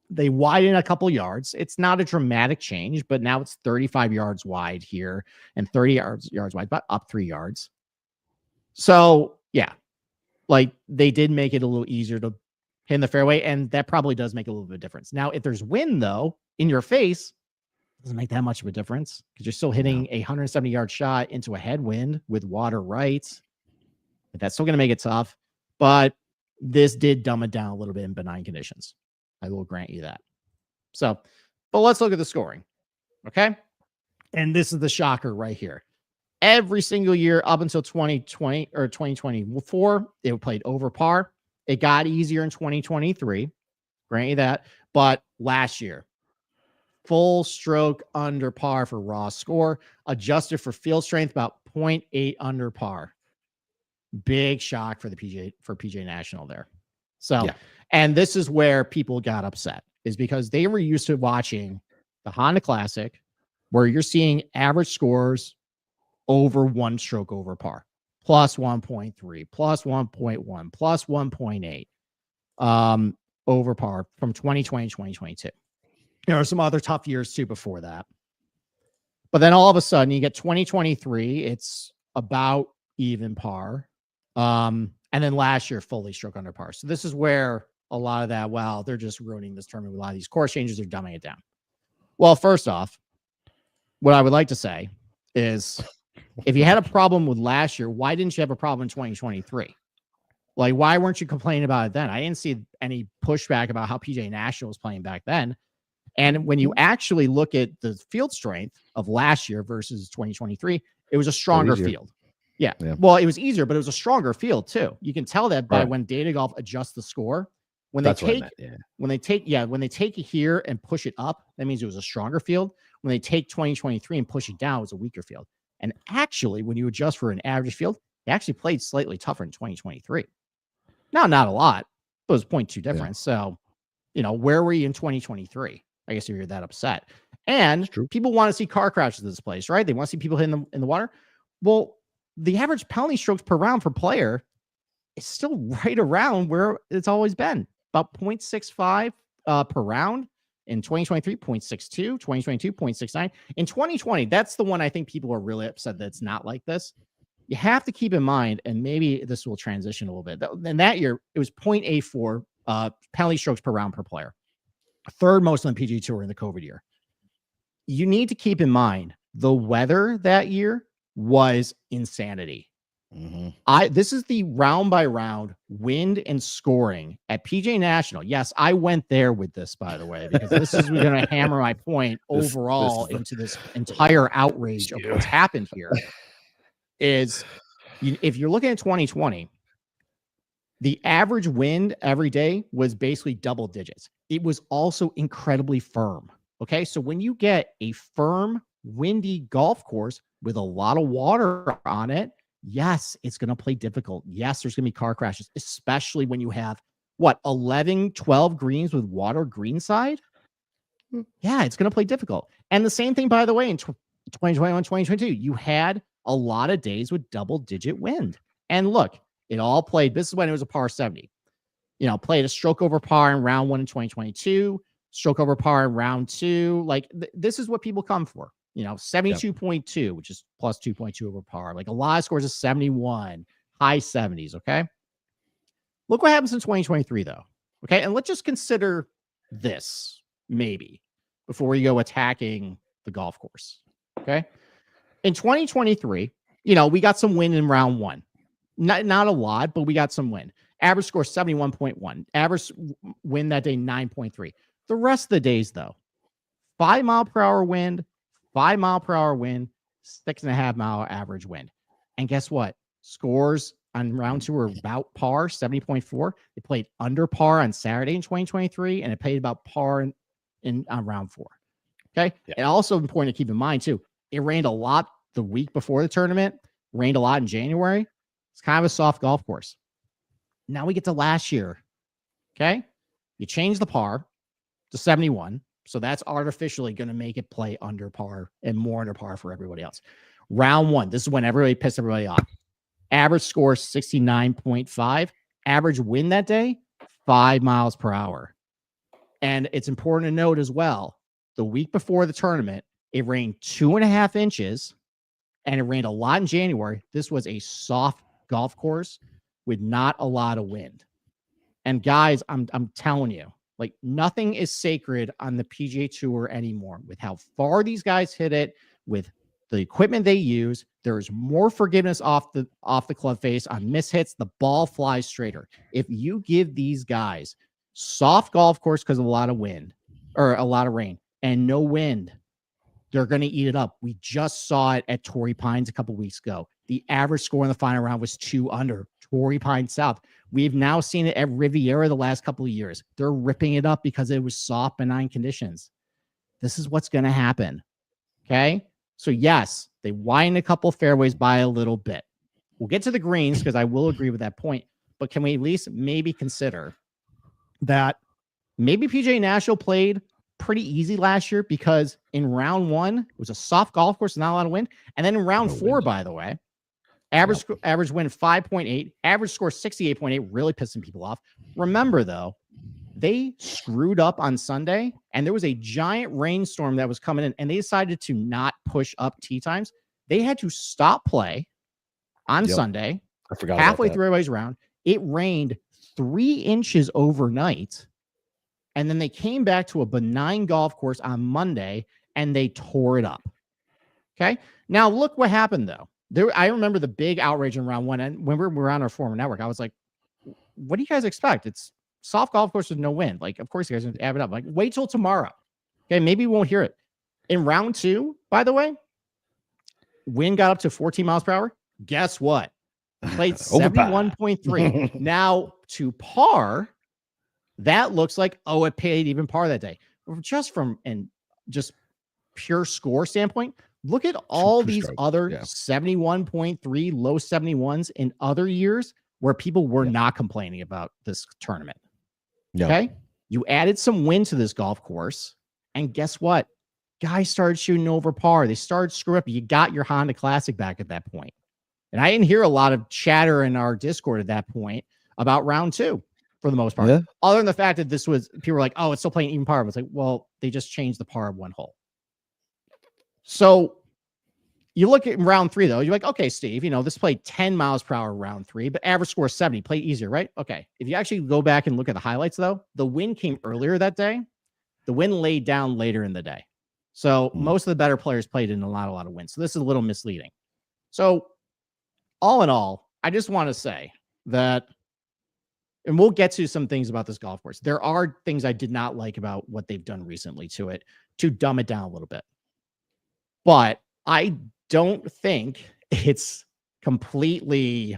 They widen a couple yards. It's not a dramatic change, but now it's 35 yards wide here and 30 yards wide, but up 3 yards. So yeah, like, they did make it a little easier to hit in the fairway, and that probably does make a little bit of difference. Now, if there's wind, though, in your face, it doesn't make that much of a difference because you're still hitting a 170-yard shot into a headwind with water right. But that's still going to make it tough. But this did dumb it down a little bit in benign conditions. I will grant you that. So, but let's look at the scoring. Okay. And this is the shocker right here. Every single year up until 2020 or 2024, it played over par. It got easier in 2023. Grant you that. But last year, full stroke under par for raw score, adjusted for field strength, about 0.8 under par. Big shock for the PGA National there. So, and this is where people got upset, is because they were used to watching the Honda Classic, where you're seeing average scores over 1 stroke over par, plus 1.3, plus 1.1, plus 1.8 over par from 2020 to 2022. There are some other tough years too before that. But then all of a sudden you get 2023, it's about even par. And then last year, fully stroke under par. So this is where a lot of that, wow, they're just ruining this tournament with a lot of these course changes. They're dumbing it down. Well, first off, what I would like to say is, if you had a problem with last year, why didn't you have a problem in 2023? Like, why weren't you complaining about it then? I didn't see any pushback about how PGA National was playing back then. And when you actually look at the field strength of last year versus 2023, it was a stronger field. Yeah. Well, it was easier, but it was a stronger field too. You can tell that by when Data Golf adjusts the score. When they take it here and push it up, that means it was a stronger field. When they take 2023 and push it down, it was a weaker field. And actually, when you adjust for an average field, they actually played slightly tougher in 2023. Now, not a lot, but it was 0.2 difference. So, where were you in 2023? I guess if you're that upset. And people want to see car crashes in this place, right? They want to see people hitting in the water. Well, the average penalty strokes per round for player is still right around where it's always been, about 0.65 per round. In 2023, 0.62, 2022, 0.69. In 2020, that's the one I think people are really upset that it's not like this. you have to keep in mind, and maybe this will transition a little bit. In that year, it was 0.84 penalty strokes per round per player, third most on the PGA Tour in the COVID year. You need to keep in mind the weather that year was insanity. This is the round by round wind and scoring at PGA National. Yes, I went there with this, by the way, because this is going to hammer my point overall into this entire outrage of what's happened here. Is if you're looking at 2020, the average wind every day was basically double digits. It was also incredibly firm. Okay, so when you get a firm, windy golf course with a lot of water on it, yes, it's going to play difficult. Yes, there's going to be car crashes, especially when you have 11, 12 greens with water greenside. Yeah, it's going to play difficult. And the same thing, by the way, in 2021, 2022, you had a lot of days with double-digit wind. And look, it all played. This is when it was a par 70. Played a stroke over par in round 1 in 2022, stroke over par in round 2. Like this is what people come for. 72.2, which is plus 2.2 over par. Like a lot of scores is 71, high 70s. Okay. Look what happens in 2023, though. Okay. And let's just consider this maybe before we go attacking the golf course. Okay. In 2023, we got some wind in round 1. Not a lot, but we got some wind. Average score 71.1. Average wind that day 9.3. The rest of the days, though, 5 mile per hour wind, 5 mile per hour wind, 6.5 mile average wind. And guess what? Scores on round 2 were about par, 70.4. They played under par on Saturday in 2023, and it played about par on round 4. Okay. Yeah. And also important to keep in mind, too, it rained a lot the week before the tournament, rained a lot in January. It's kind of a soft golf course. Now we get to last year. Okay. You change the par to 71. So that's artificially going to make it play under par and more under par for everybody else. Round 1. This is when everybody pissed everybody off. Average score 69.5. Average wind that day, 5 miles per hour. And it's important to note as well, the week before the tournament, it rained 2.5 inches and it rained a lot in January. This was a soft golf course with not a lot of wind. And guys, I'm telling you, like nothing is sacred on the PGA Tour anymore. With how far these guys hit it, with the equipment they use, there's more forgiveness off the club face on mishits. The ball flies straighter. If you give these guys soft golf course because of a lot of wind or a lot of rain and no wind, they're going to eat it up. We just saw it at Torrey Pines a couple weeks ago. The average score in the final round was 2 under. Torrey Pines South. We've now seen it at Riviera the last couple of years. They're ripping it up because it was soft, benign conditions. This is what's going to happen. Okay? So, yes, they widen a couple fairways by a little bit. We'll get to the greens because I will agree with that point. But can we at least maybe consider that maybe PGA National played pretty easy last year because in round 1, it was a soft golf course, not a lot of wind. And then in round 4, by the way, average win 5.8, average score 68.8, really pissing people off. Remember, though, they screwed up on Sunday, and there was a giant rainstorm that was coming in, and they decided to not push up tee times. They had to stop play on Sunday. I forgot halfway about through everybody's round. It rained 3 inches overnight, and then they came back to a benign golf course on Monday, and they tore it up. Okay? Now, look what happened, though. I remember the big outrage in round 1, and when we were on our former network, I was like, what do you guys expect? It's soft golf course with no wind. Like, of course, you guys are going to add it up. Like, wait till tomorrow. Okay, maybe we won't hear it. In round 2, by the way, wind got up to 14 miles per hour. Guess what? Played 71.3. Now, to par, that looks like, it paid even par that day. Just from just pure score standpoint, look at all these other 71.3, low 71s in other years where people were not complaining about this tournament. Okay? You added some wind to this golf course, and guess what? Guys started shooting over par. They started screwing up. You got your Honda Classic back at that point. And I didn't hear a lot of chatter in our Discord at that point about round 2 for the most part. Yeah. Other than the fact that people were like, it's still playing even par. I was like, well, they just changed the par of 1 hole. So, you look at round 3 though, you're like, okay, Steve, this played 10 miles per hour round 3, but average score 70, play easier, right? Okay. If you actually go back and look at the highlights though, the wind came earlier that day. The wind laid down later in the day. So most of the better players played in a lot of wind. So this is a little misleading. So all in all, I just want to say that, and we'll get to some things about this golf course. There are things I did not like about what they've done recently to it to dumb it down a little bit. But I don't think it's completely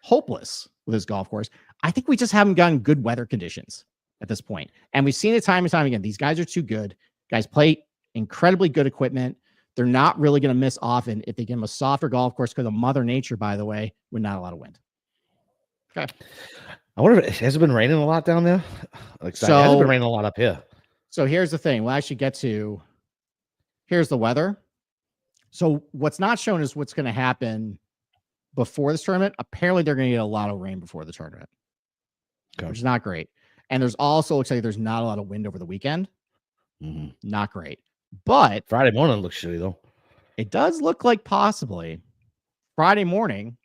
hopeless with this golf course. I think we just haven't gotten good weather conditions at this point. And we've seen it time and time again. These guys are too good. Guys play incredibly good equipment. They're not really going to miss often if they give them a softer golf course because of Mother Nature, by the way, with not a lot of wind. Okay. I wonder if has it been raining a lot down there? Like, so, it hasn't been raining a lot up here. So here's the thing. We'll actually get to, here's the weather. So what's not shown is what's going to happen before this tournament. Apparently they're going to get a lot of rain before the tournament, which is not great. And there's also, looks like there's not a lot of wind over the weekend. Not great. But Friday morning looks shitty though. It does look like possibly Friday morning,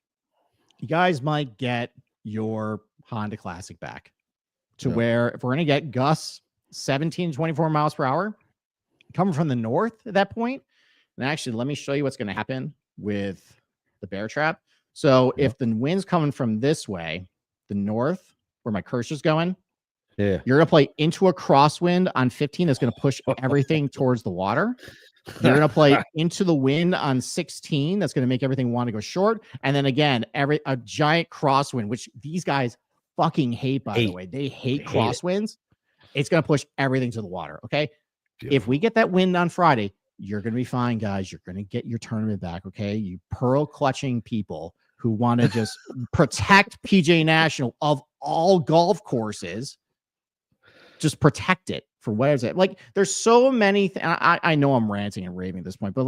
you guys might get your Honda Classic back to where if we're going to get gusts 17, 24 miles per hour coming from the north at that point. And actually, let me show you what's going to happen with the bear trap. So if the wind's coming from this way, the north, where my cursor's going, you're going to play into a crosswind on 15 that's going to push everything towards the water. You're going to play into the wind on 16 that's going to make everything want to go short. And then again, a giant crosswind, which these guys fucking hate, by the way. They hate crosswinds. It's going to push everything to the water, okay? If we get that wind on Friday, you're going to be fine, guys. You're going to get your tournament back, okay? You pearl clutching people who want to just protect PGA National of all golf courses. Just protect it for what is it? Like, there's so many. I know I'm ranting and raving at this point, but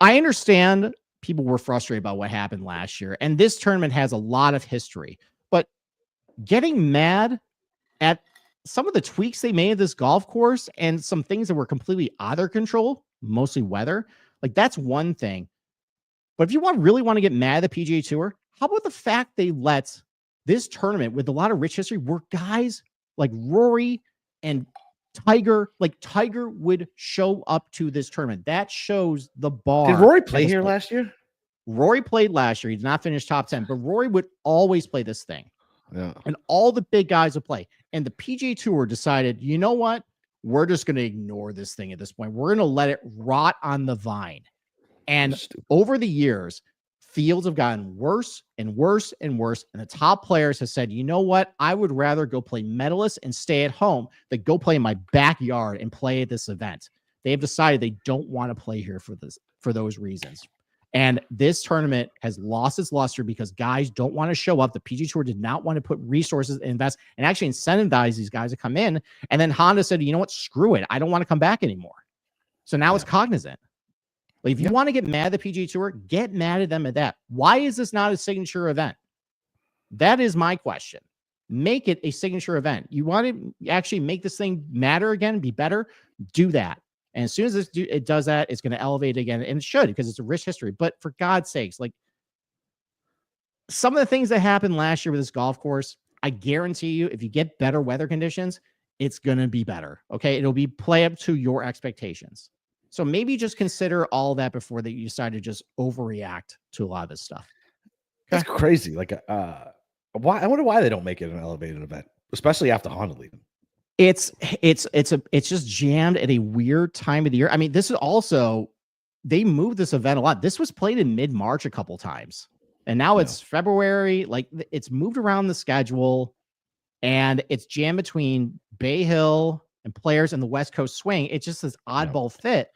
I understand people were frustrated about what happened last year, and this tournament has a lot of history. But getting mad at some of the tweaks they made of this golf course and some things that were completely out of their control, mostly weather, like that's one thing. But if you really want to get mad at the PGA Tour, how about the fact they let this tournament with a lot of rich history where guys like Rory and Tiger would show up to this tournament. That shows the bar. Did Rory play here last year? Rory played last year. He did not finish top 10, but Rory would always play this thing. Yeah. And all the big guys would play. And the PGA Tour decided, you know what? We're just going to ignore this thing at this point. We're going to let it rot on the vine. And over the years, fields have gotten worse and worse and worse. And the top players have said, you know what? I would rather go play medalist and stay at home than go play in my backyard and play at this event. They have decided they don't want to play here for those reasons. And this tournament has lost its luster because guys don't want to show up. The PGA Tour did not want to put resources and invest and actually incentivize these guys to come in. And then Honda said, you know what? Screw it. I don't want to come back anymore. So now it's Cognizant. Like, if you want to get mad at the PGA Tour, get mad at them at that. Why is this not a signature event? That is my question. Make it a signature event. You want to actually make this thing matter again, be better? Do that. And as soon as it does that, it's going to elevate again. And it should, because it's a rich history. But for God's sakes, like, some of the things that happened last year with this golf course, I guarantee you, if you get better weather conditions, it's going to be better. Okay. It'll be play up to your expectations. So maybe just consider all that before that you decide to just overreact to a lot of this stuff. Okay? That's crazy. Like, why? I wonder why they don't make it an elevated event, especially after Honda leaving. It's just jammed at a weird time of the year. I mean, this is also, they moved this event a lot. This was played in mid-March a couple times, and now it's February. Like, it's moved around the schedule, and it's jammed between Bay Hill and Players and the West Coast swing. It's just this oddball fit.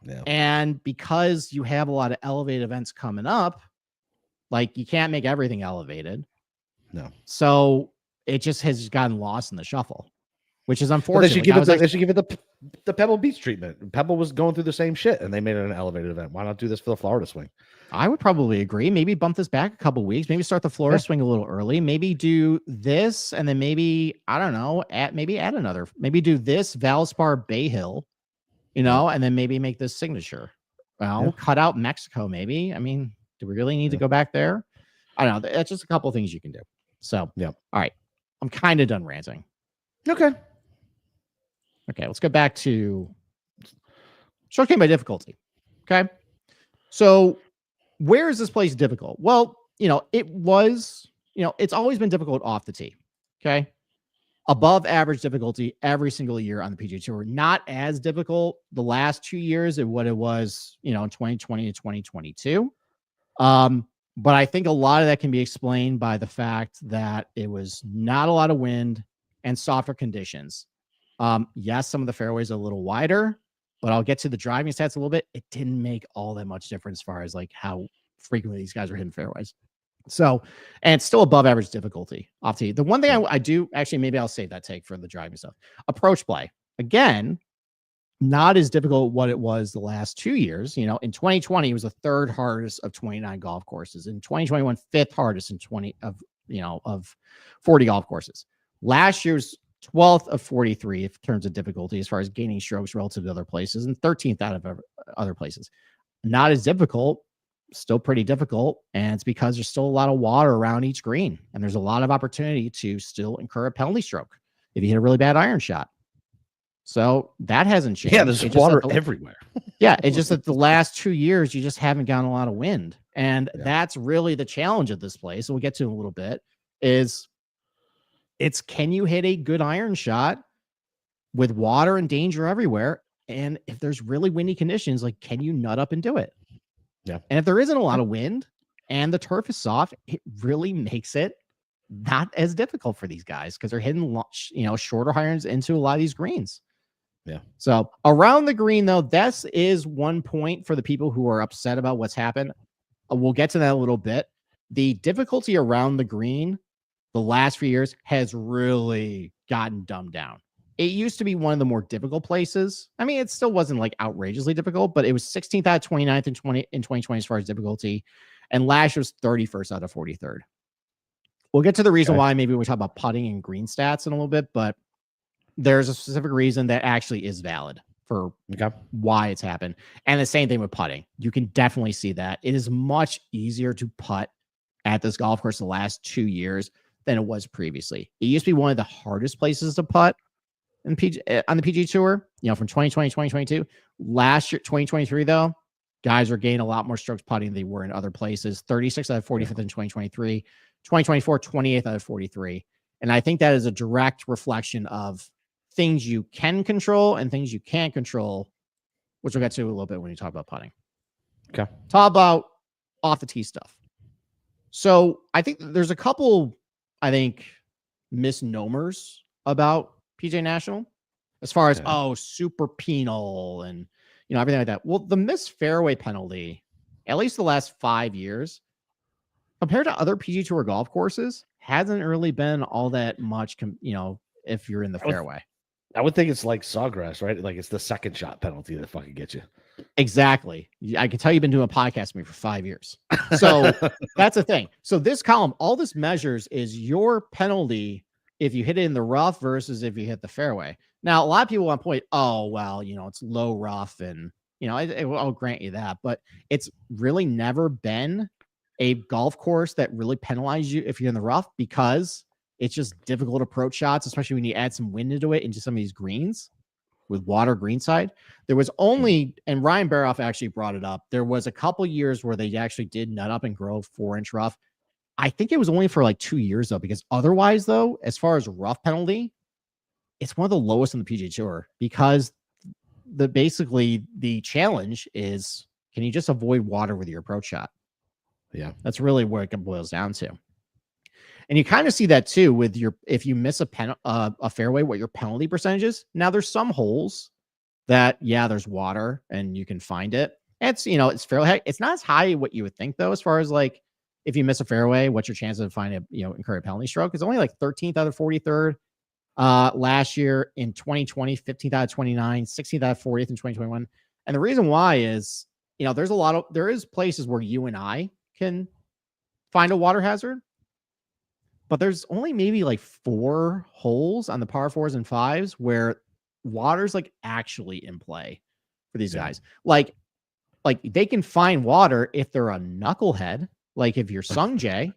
Yeah. And because you have a lot of elevated events coming up, like, you can't make everything elevated. No. So it just has gotten lost in the shuffle, which is unfortunate. They should give it the Pebble Beach treatment. Pebble was going through the same shit, and they made it an elevated event. Why not do this for the Florida swing? I would probably agree. Maybe bump this back a couple weeks. Maybe start the Florida swing a little early. Maybe do this, and then maybe, I don't know, add another. Maybe do this Valspar Bay Hill, and then maybe make this signature. Well, cut out Mexico, maybe. I mean, do we really need to go back there? I don't know. That's just a couple of things you can do. So, yeah. All right. I'm kind of done ranting. Okay. Okay. Let's go back to stroke gain by difficulty. Okay. So, where is this place difficult? Well, it was, it's always been difficult off the tee. Okay. Above average difficulty every single year on the PGA Tour. Not as difficult the last 2 years of what it was, in 2020 to 2022. But I think a lot of that can be explained by the fact that it was not a lot of wind and softer conditions. Yes, some of the fairways are a little wider, but I'll get to the driving stats a little bit. It didn't make all that much difference as far as like how frequently these guys were hitting fairways. So, and it's still above average difficulty off tee. The one thing I do actually, maybe I'll save that take for the driving stuff. Approach play. Again, not as difficult what it was the last 2 years. In 2020, it was the third hardest of 29 golf courses. In 2021, fifth hardest in 40 golf courses. Last year's 12th of 43 in terms of difficulty as far as gaining strokes relative to other places, and 13th out of other places. Not as difficult, still pretty difficult, and it's because there's still a lot of water around each green, and there's a lot of opportunity to still incur a penalty stroke if you hit a really bad iron shot. So that hasn't changed. Yeah, there's water everywhere. Yeah, it's just that the last 2 years you just haven't gotten a lot of wind, and that's really the challenge of this place. And we'll get to in a little bit. It's can you hit a good iron shot with water and danger everywhere? And if there's really windy conditions, like can you nut up and do it? Yeah. And if there isn't a lot of wind and the turf is soft, it really makes it not as difficult for these guys because they're hitting, shorter irons into a lot of these greens. Yeah. So around the green, though, this is one point for the people who are upset about what's happened. We'll get to that a little bit. The difficulty around the green the last few years has really gotten dumbed down. It used to be one of the more difficult places. I mean, it still wasn't like outrageously difficult, but it was 16th out of 29th in 2020 as far as difficulty. And last year was 31st out of 43rd. We'll get to the reason why maybe we talk about putting and green stats in a little bit, but there's a specific reason that actually is valid for why it's happened. And the same thing with putting. You can definitely see that. It is much easier to putt at this golf course the last 2 years than it was previously. It used to be one of the hardest places to putt on the PGA Tour, from 2020, 2022. Last year, 2023, though, guys are gaining a lot more strokes putting than they were in other places. 36th out of 45th in 2023. 2024, 28th out of 43. And I think that is a direct reflection of things you can control and things you can't control, which we'll get to a little bit when you talk about putting. Okay. Talk about off the tee stuff. So I think there's a couple, misnomers about PGA National as far as, super penal and, everything like that. Well, the missed fairway penalty, at least the last 5 years, compared to other PGA Tour golf courses, hasn't really been all that much, if you're in the fairway. I would think it's like Sawgrass, right? Like it's the second shot penalty that fucking gets you. Exactly. I can tell you've been doing a podcast with me for 5 years. So that's the thing. So this column, all this measures is your penalty if you hit it in the rough versus if you hit the fairway. Now, a lot of people want to point, it's low rough and, I'll grant you that, but it's really never been a golf course that really penalizes you if you're in the rough because it's just difficult approach shots, especially when you add some wind into it, into some of these greens with water greenside. There was only, and Ryan Baroff actually brought it up, there was a couple years where they actually did nut up and grow 4-inch rough. I think it was only for like 2 years though, because otherwise though, as far as rough penalty, it's one of the lowest in the PGA Tour because basically the challenge is, can you just avoid water with your approach shot? Yeah. That's really where it boils down to. And you kind of see that too with if you miss a fairway, what your penalty percentage is. Now there's some holes that, there's water and you can find it. It's, it's fairly high. It's not as high what you would think though, as far as like, if you miss a fairway, what's your chance of finding incur a penalty stroke? It's only like 13th out of 43rd. Last year in 2020, 15th out of 29, 16th out of 40th in 2021. And the reason why is, there is places where you and I can find a water hazard, but there's only maybe like 4 holes on the par 4s and 5s where water's like actually in play for these guys. Like like they can find water if they're a knucklehead. Like if you're Sung Jae,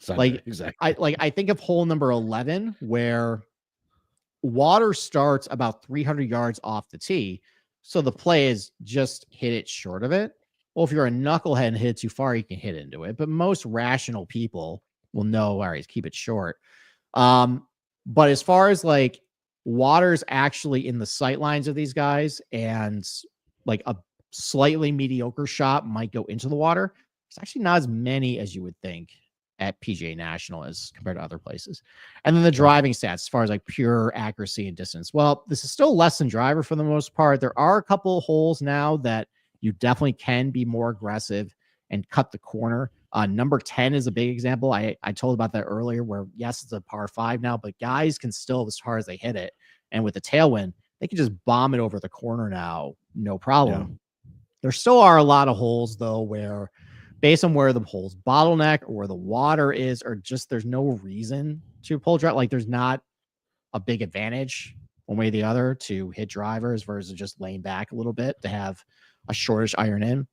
like exactly. I think of hole number 11 where water starts about 300 yards off the tee. So the play is just hit it short of it. Well, if you're a knucklehead and hit it too far, you can hit into it. But most rational people will know, all right, keep it short. But as far as like water's actually in the sight lines of these guys and like a slightly mediocre shot might go into the water, it's actually not as many as you would think at PGA National as compared to other places. And then the driving stats, as far as like pure accuracy and distance. Well, this is still less than driver for the most part. There are a couple of holes now that you definitely can be more aggressive and cut the corner. Number 10 is a big example. I told about that earlier where, yes, it's a par 5 now, but guys can still, as far as they hit it, and with the tailwind, they can just bomb it over the corner now, no problem. Yeah. There still are a lot of holes, though, where based on where the holes bottleneck or where the water is, or just there's no reason to pull drive. Like there's not a big advantage one way or the other to hit drivers versus just laying back a little bit to have a shortish iron in.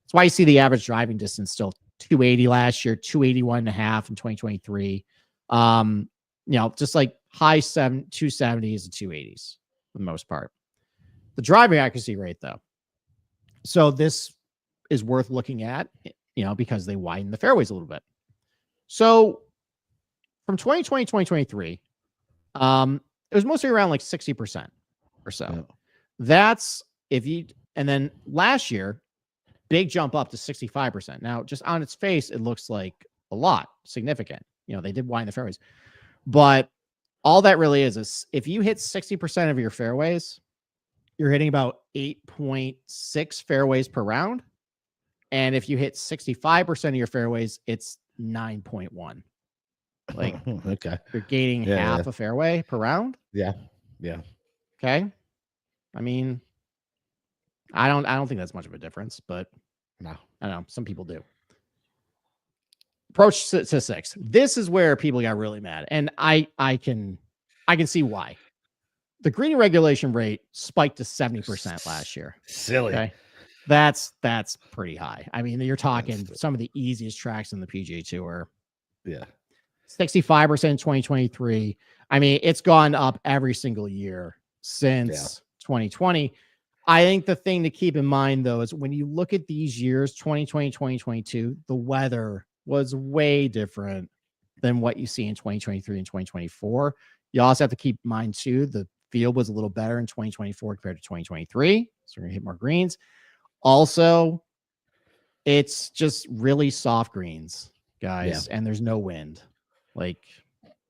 That's why you see the average driving distance still 280 last year, 281 and a half in 2023. Just like high 270s and 280s for the most part. The driving accuracy rate, though. So this is worth looking at, because they widen the fairways a little bit. So from 2020, 2023, it was mostly around like 60% or so. Yeah. That's and then last year, big jump up to 65%. Now, just on its face, it looks like a lot, significant. They did widen the fairways. But all that really is if you hit 60% of your fairways, you're hitting about 8.6 fairways per round. And if you hit 65% of your fairways, it's 9.1. Like, okay, you're gaining half a fairway per round. Yeah. Okay. I mean, I don't think that's much of a difference, but no, I don't know. Some people do. Approach to 6. This is where people got really mad, and I can see why. The green regulation rate spiked to 70% last year. Silly. Okay. That's pretty high. I mean, you're talking some of the easiest tracks in the PGA Tour. Yeah. 65% in 2023. I mean, it's gone up every single year since 2020. I think the thing to keep in mind, though, is when you look at these years, 2020, 2022, the weather was way different than what you see in 2023 and 2024. You also have to keep in mind, too, the field was a little better in 2024 compared to 2023. So we're going to hit more greens. Also, it's just really soft greens, guys, and there's no wind. Like,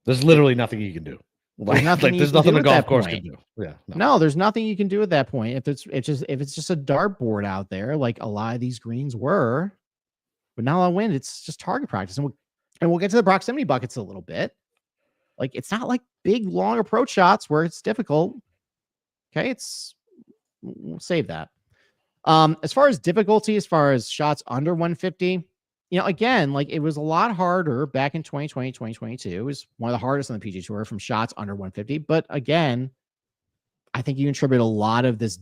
there's literally nothing you can do. There's nothing a golf course can do. Yeah. No, there's nothing you can do at that point. If it's just a dartboard out there, like a lot of these greens were, but not a lot of wind. It's just target practice, and we'll get to the proximity buckets a little bit. Like it's not like big long approach shots where it's difficult. Okay, we'll save that. As far as difficulty, as far as shots under 150. Again, like it was a lot harder back in 2020, 2022. It was one of the hardest on the PGA Tour from shots under 150. But again, I think you attribute a lot of this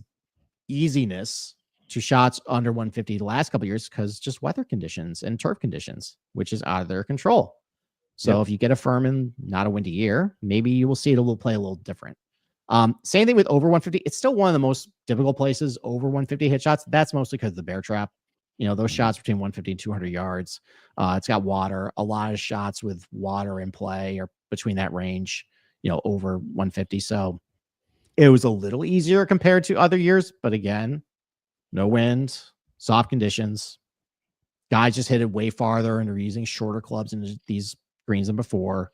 easiness to shots under 150 the last couple of years because just weather conditions and turf conditions, which is out of their control. So if you get a firm and not a windy year, maybe you will see it play a little different. Same thing with over 150. It's still one of the most difficult places over 150 hit shots. That's mostly because of the bear trap. Those shots between 150 and 200 yards. It's got water. A lot of shots with water in play are between that range, over 150. So it was a little easier compared to other years. But again, no wind, soft conditions. Guys just hit it way farther and are using shorter clubs in these greens than before.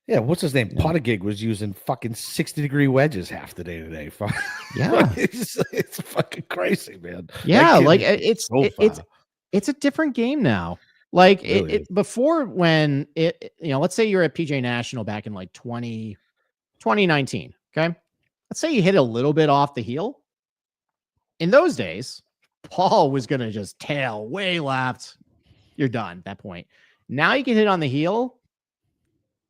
Yeah, what's his name? Potagig was using fucking 60-degree wedges half the day today. Yeah, it's fucking crazy, man. Yeah, like it's a different game now. Like really? it before when let's say you're at PGA National back in like 2019. Okay, let's say you hit a little bit off the heel. In those days, Paul was gonna just tail way left. You're done at that point. Now you can hit on the heel.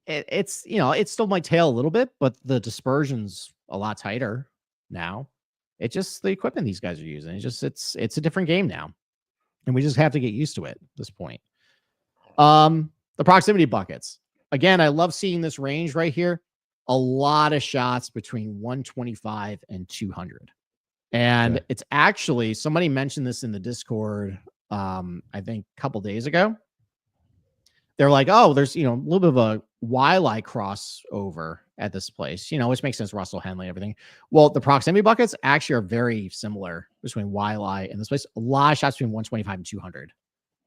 It's still might tail a little bit, but the dispersion's a lot tighter now. It's just the equipment these guys are using. It's a different game now. And we just have to get used to it at this point. The proximity buckets. Again, I love seeing this range right here. A lot of shots between 125 and 200. And it's actually, somebody mentioned this in the Discord, I think a couple days ago. They're like, oh, there's, a little bit of a Wiley crossover at this place, which makes sense. Russell Henley, everything. Well, the proximity buckets actually are very similar between Wiley and this place. A lot of shots between 125 and 200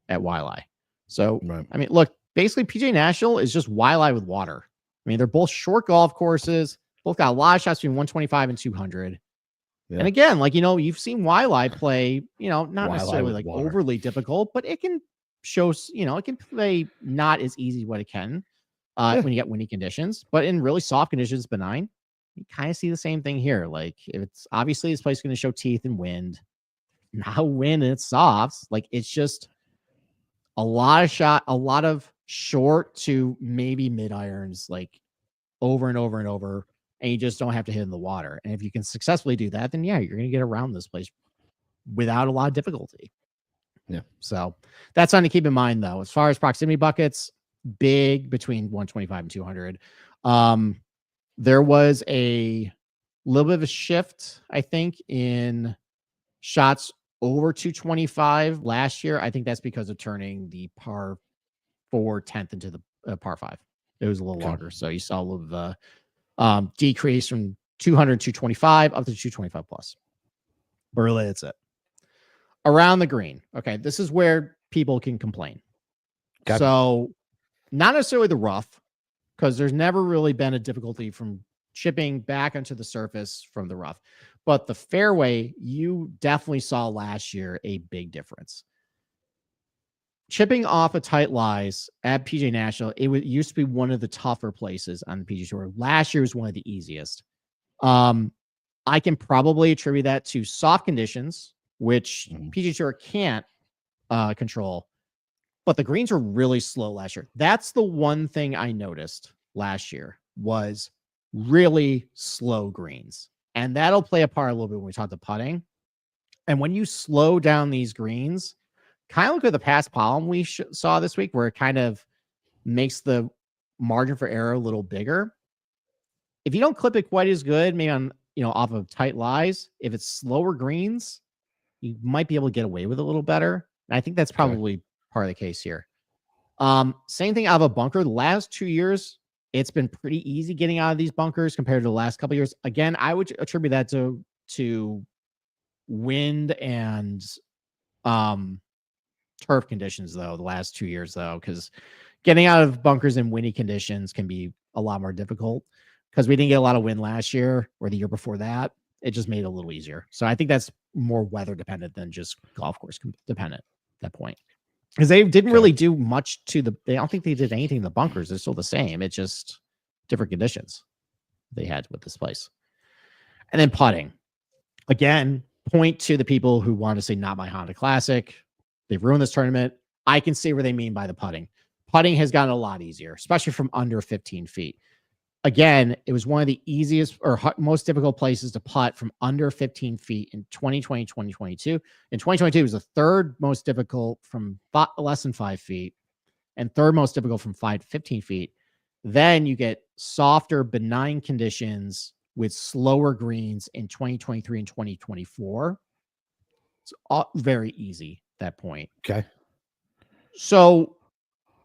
at Wiley. So, I mean, look, basically PGA National is just Wiley with water. I mean, they're both short golf courses, both got a lot of shots between 125 and 200. Yeah. And again, like, you've seen Wiley play, not necessarily like water. Overly difficult, but it can show, it can play not as easy what it can when you get windy conditions, but in really soft conditions, benign. You kind of see the same thing here. Like, if it's obviously this place is going to show teeth and wind, now wind and it's soft. Like, it's just a lot of short to maybe mid irons, like over and over and over. And you just don't have to hit in the water. And if you can successfully do that, then yeah, you're going to get around this place without a lot of difficulty. Yeah. So that's something to keep in mind, though. As far as proximity buckets, big between 125 and 200. There was a little bit of a shift, I think, in shots over 225 last year. I think that's because of turning the par 4 10th into the par 5. It was a little longer. So you saw a little bit of a decrease from 200 to 225 up to 225 plus. But really, that's it. Around the green. Okay, this is where people can complain. Gotcha. So not necessarily the rough, because there's never really been a difficulty from chipping back onto the surface from the rough. But the fairway, you definitely saw last year a big difference. Chipping off of tight lies at PGA National, it used to be one of the tougher places on the PGA Tour. Last year was one of the easiest. I can probably attribute that to soft conditions, which PGA Tour can't control. But the greens were really slow last year. That's the one thing I noticed last year was really slow greens. And that'll play a part a little bit when we talk to putting. And when you slow down these greens, kind of look at the past problem we saw this week, where it kind of makes the margin for error a little bigger. If you don't clip it quite as good, maybe on, off of tight lies, if it's slower greens, you might be able to get away with it a little better. And I think that's probably part of the case here. Same thing out of a bunker. The last 2 years, it's been pretty easy getting out of these bunkers compared to the last couple of years. Again, I would attribute that to wind and turf conditions, though, the last 2 years, though, because getting out of bunkers in windy conditions can be a lot more difficult, because we didn't get a lot of wind last year or the year before that. It just made it a little easier. So I think that's more weather dependent than just golf course dependent at that point. Because they didn't really do much I don't think they did anything in the bunkers. They're still the same. It's just different conditions they had with this place. And then putting. Again, point to the people who want to say not my Honda Classic. They've ruined this tournament. I can see where they mean by the putting. Putting has gotten a lot easier, especially from under 15 feet. Again, it was one of the easiest or most difficult places to putt from under 15 feet in 2020, 2022. In 2022, it was the third most difficult from less than 5 feet and third most difficult from 5 to 15 feet. Then you get softer, benign conditions with slower greens in 2023 and 2024. It's all very easy at that point. Okay. So,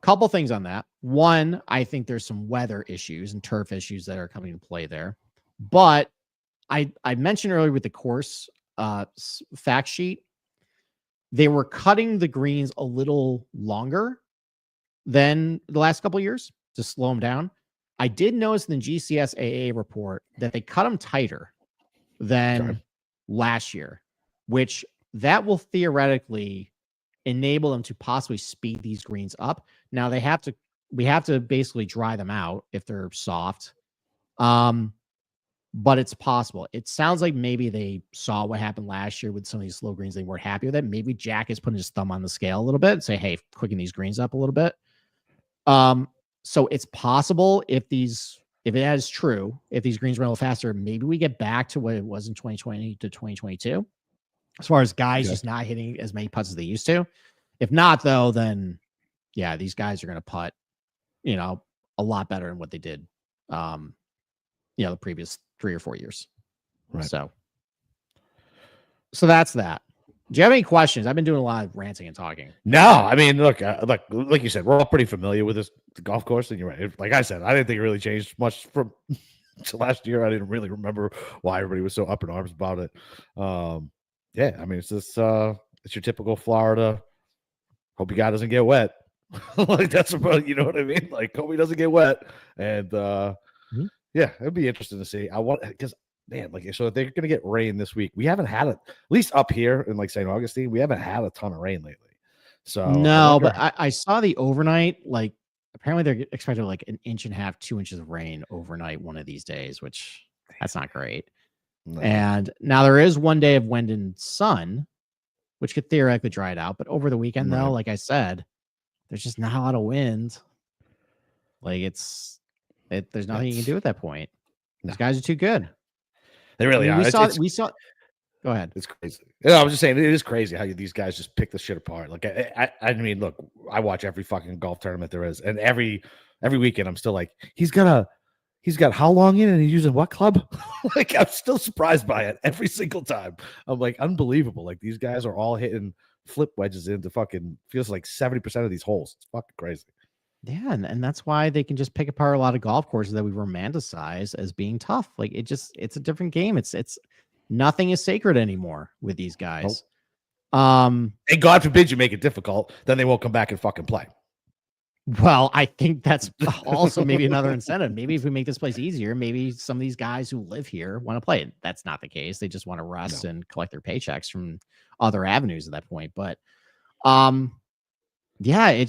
couple things on that. One, I think there's some weather issues and turf issues that are coming into play there. But I mentioned earlier with the course fact sheet, they were cutting the greens a little longer than the last couple of years to slow them down. I did notice in the GCSAA report that they cut them tighter than last year, which that will theoretically enable them to possibly speed these greens up. Now we have to basically dry them out if they're soft. But it's possible. It sounds like maybe they saw what happened last year with some of these slow greens. They weren't happy with it. Maybe Jack is putting his thumb on the scale a little bit and say, hey, quicken these greens up a little bit. So it's possible if it is true, if these greens run a little faster, maybe we get back to what it was in 2020 to 2022. as far as guys just not hitting as many putts as they used to. If not, though, then yeah, these guys are going to putt, a lot better than what they did, the previous 3 or 4 years. Right. So that's that. Do you have any questions? I've been doing a lot of ranting and talking. No, I mean, look, like you said, we're all pretty familiar with this golf course, and you're right. Like I said, I didn't think it really changed much from to last year. I didn't really remember why everybody was so up in arms about it. Yeah, I mean, it's just it's your typical Florida. Hope your guy doesn't get wet. Like that's about, you know what I mean? Like hope he doesn't get wet, and yeah, it'd be interesting to see. I want because. Man, like so, they're gonna get rain this week. We haven't had it, at least up here in like St. Augustine. We haven't had a ton of rain lately. So no, but I saw the overnight. Like apparently they're expecting like 1.5 inches, 2 inches of rain overnight one of these days, which that's not great. No. And now there is one day of wind and sun, which could theoretically dry it out. But over the weekend, though, like I said, there's just not a lot of wind. Like there's nothing you can do at that point. These guys are too good. They really are. We saw. Go ahead. It's crazy. Yeah, I was just saying it is crazy how these guys just pick this shit apart. Like I mean, look, I watch every fucking golf tournament there is, and every weekend I'm still like, he's got how long in, and he's using what club? Like I'm still surprised by it every single time. I'm like, unbelievable. Like these guys are all hitting flip wedges into fucking feels like 70% of these holes. It's fucking crazy. Yeah, and that's why they can just pick apart a lot of golf courses that we romanticize as being tough. Like it's a different game. It's nothing is sacred anymore with these guys. Nope. And God forbid you make it difficult, then they won't come back and fucking play. Well, I think that's also maybe another incentive. Maybe if we make this place easier, maybe some of these guys who live here want to play it. That's not the case. They just want to rest and collect their paychecks from other avenues at that point. But yeah,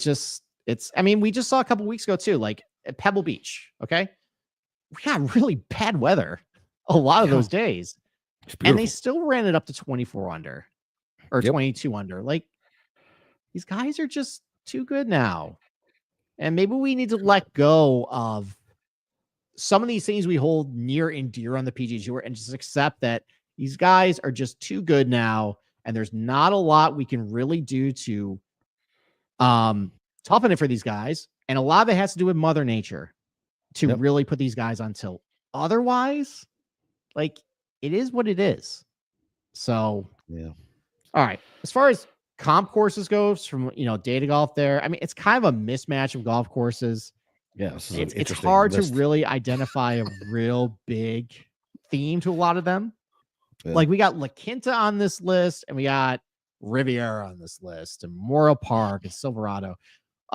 I mean, we just saw a couple weeks ago too, like at Pebble Beach. Okay. We got really bad weather a lot of those days, and they still ran it up to 24 under or 22 under. Like these guys are just too good now. And maybe we need to let go of some of these things we hold near and dear on the PGA Tour and just accept that these guys are just too good now. And there's not a lot we can really do to, toughen it for these guys, and a lot of it has to do with Mother Nature to really put these guys on tilt. Otherwise, like it is what it is. So yeah. All right. As far as comp courses goes, from data golf there, I mean, it's kind of a mismatch of golf courses. Yeah, it's hard to really identify a real big theme to a lot of them. Yeah. Like we got La Quinta on this list, and we got Riviera on this list, and Memorial Park and Silverado.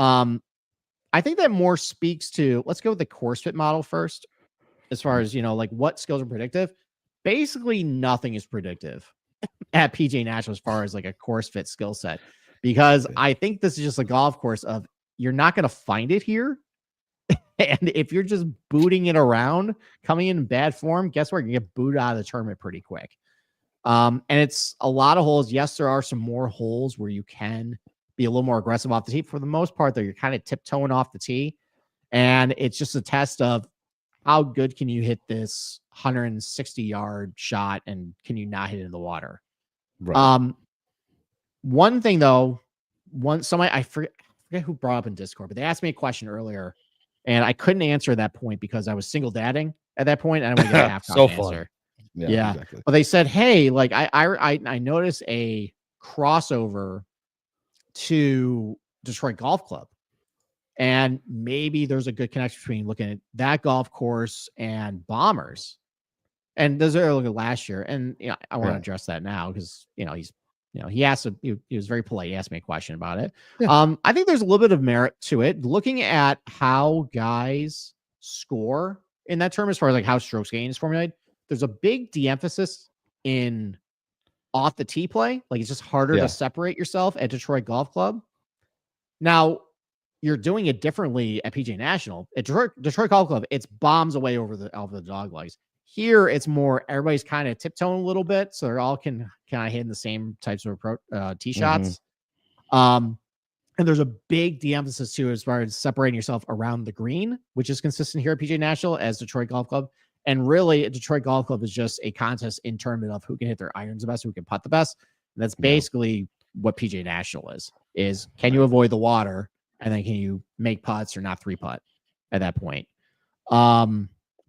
I think that more speaks to, let's go with the course fit model first. As far as, like what skills are predictive, basically nothing is predictive at PGA National as far as like a course fit skill set, because I think this is just a golf course of you're not going to find it here. And if you're just booting it around, coming in bad form, guess what? You're going to get booted out of the tournament pretty quick. And it's a lot of holes. Yes, there are some more holes where you can be a little more aggressive off the tee. For the most part, though, you're kind of tiptoeing off the tee. And it's just a test of how good can you hit this 160-yard shot, and can you not hit it in the water? Right. One thing, though, somebody, I forget who brought up in Discord, but they asked me a question earlier, and I couldn't answer that point because I was single dadding at that point, and I want to get a half-cocked answer. Yeah. Exactly. But they said, hey, like I noticed a crossover to Detroit Golf Club, and maybe there's a good connection between looking at that golf course and Bombers. And those are looking last year, and I want to address that now because he asked. He was very polite. He asked me a question about it. Yeah. I think there's a little bit of merit to it. Looking at how guys score in that term, as far as like how strokes gained is formulated, there's a big de-emphasis in off the tee play. Like it's just harder to separate yourself at Detroit Golf Club. Now you're doing it differently at PGA National. At Detroit Golf Club, it's bombs away over the dog legs. Here, it's more everybody's kind of tiptoeing a little bit, so they're all can kind of hit the same types of tee shots. And there's a big de-emphasis too as far as separating yourself around the green, which is consistent here at PGA National as Detroit Golf Club. And really, Detroit Golf Club is just a contest in tournament of who can hit their irons the best, who can putt the best. And that's basically what PGA National is can you avoid the water, and then can you make putts or not 3-putt at that point.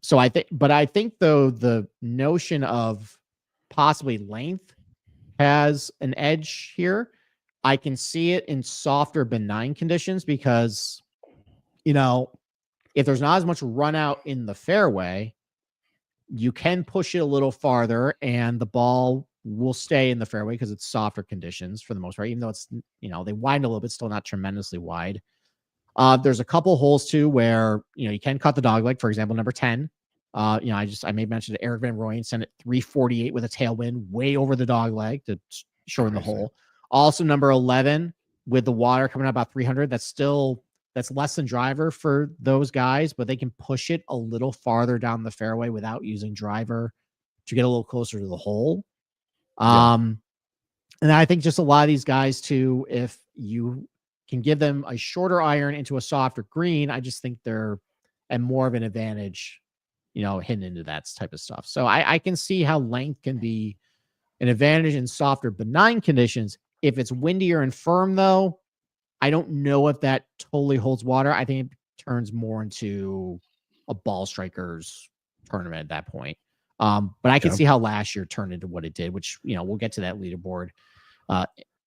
So I think though the notion of possibly length has an edge here. I can see it in softer, benign conditions because, if there's not as much run out in the fairway, you can push it a little farther and the ball will stay in the fairway because it's softer conditions for the most part, even though it's, they widen a little bit, still not tremendously wide. There's a couple holes too where, you can cut the dog leg, for example, number 10. I made mention to Eric Van Rooyen, sent it 348 with a tailwind way over the dog leg to shorten the hole. Also, number 11 with the water coming out about 300. That's less than driver for those guys, but they can push it a little farther down the fairway without using driver to get a little closer to the hole. And I think just a lot of these guys too, if you can give them a shorter iron into a softer green, I just think they're at more of an advantage, hitting into that type of stuff. So I can see how length can be an advantage in softer, benign conditions. If it's windier and firm, though, I don't know if that totally holds water. I think it turns more into a ball strikers tournament at that point. But I can see how last year turned into what it did, which, we'll get to that leaderboard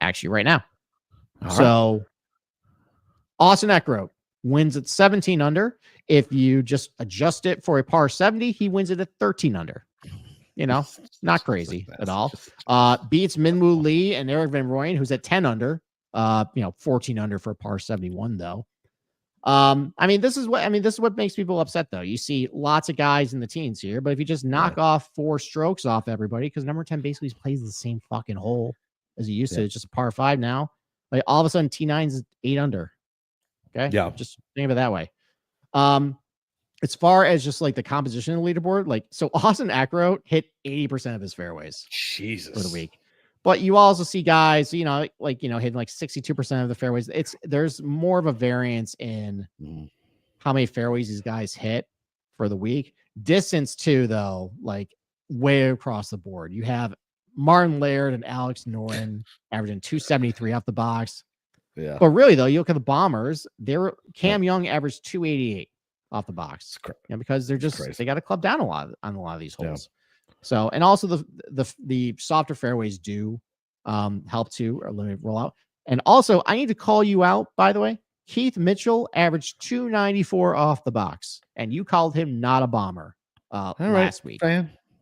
actually right now. So Austin Eckroat wins at 17 under. If you just adjust it for a par 70, he wins it at 13 under. Not crazy at all. Beats Minwoo Lee and Eric Van Rooyen, who's at 10 under. 14 under for par 71 though. This is what makes people upset though. You see lots of guys in the teens here, but if you just knock off 4 strokes off everybody, because number 10 basically plays the same fucking hole as he used to. It's just a par 5 now. Like all of a sudden T9's 8 under. Okay. Yeah. Just think of it that way. As far as just like the composition of the leaderboard, so Austin Eckroat hit 80% of his fairways for the week. But you also see guys, hitting like 62% of the fairways. There's more of a variance in how many fairways these guys hit for the week. Distance too, though, like way across the board. You have Martin Laird and Alex Noren averaging 273 off the box. Yeah. But really, though, you look at the Bombers, Cam Young averaged 288 off the box. Because they're just they got to club down on a lot of these holes. Yeah. So, and also the softer fairways do help to eliminate rollout. And also, I need to call you out, by the way. Keith Mitchell averaged 294 off the box, and you called him not a bomber last week.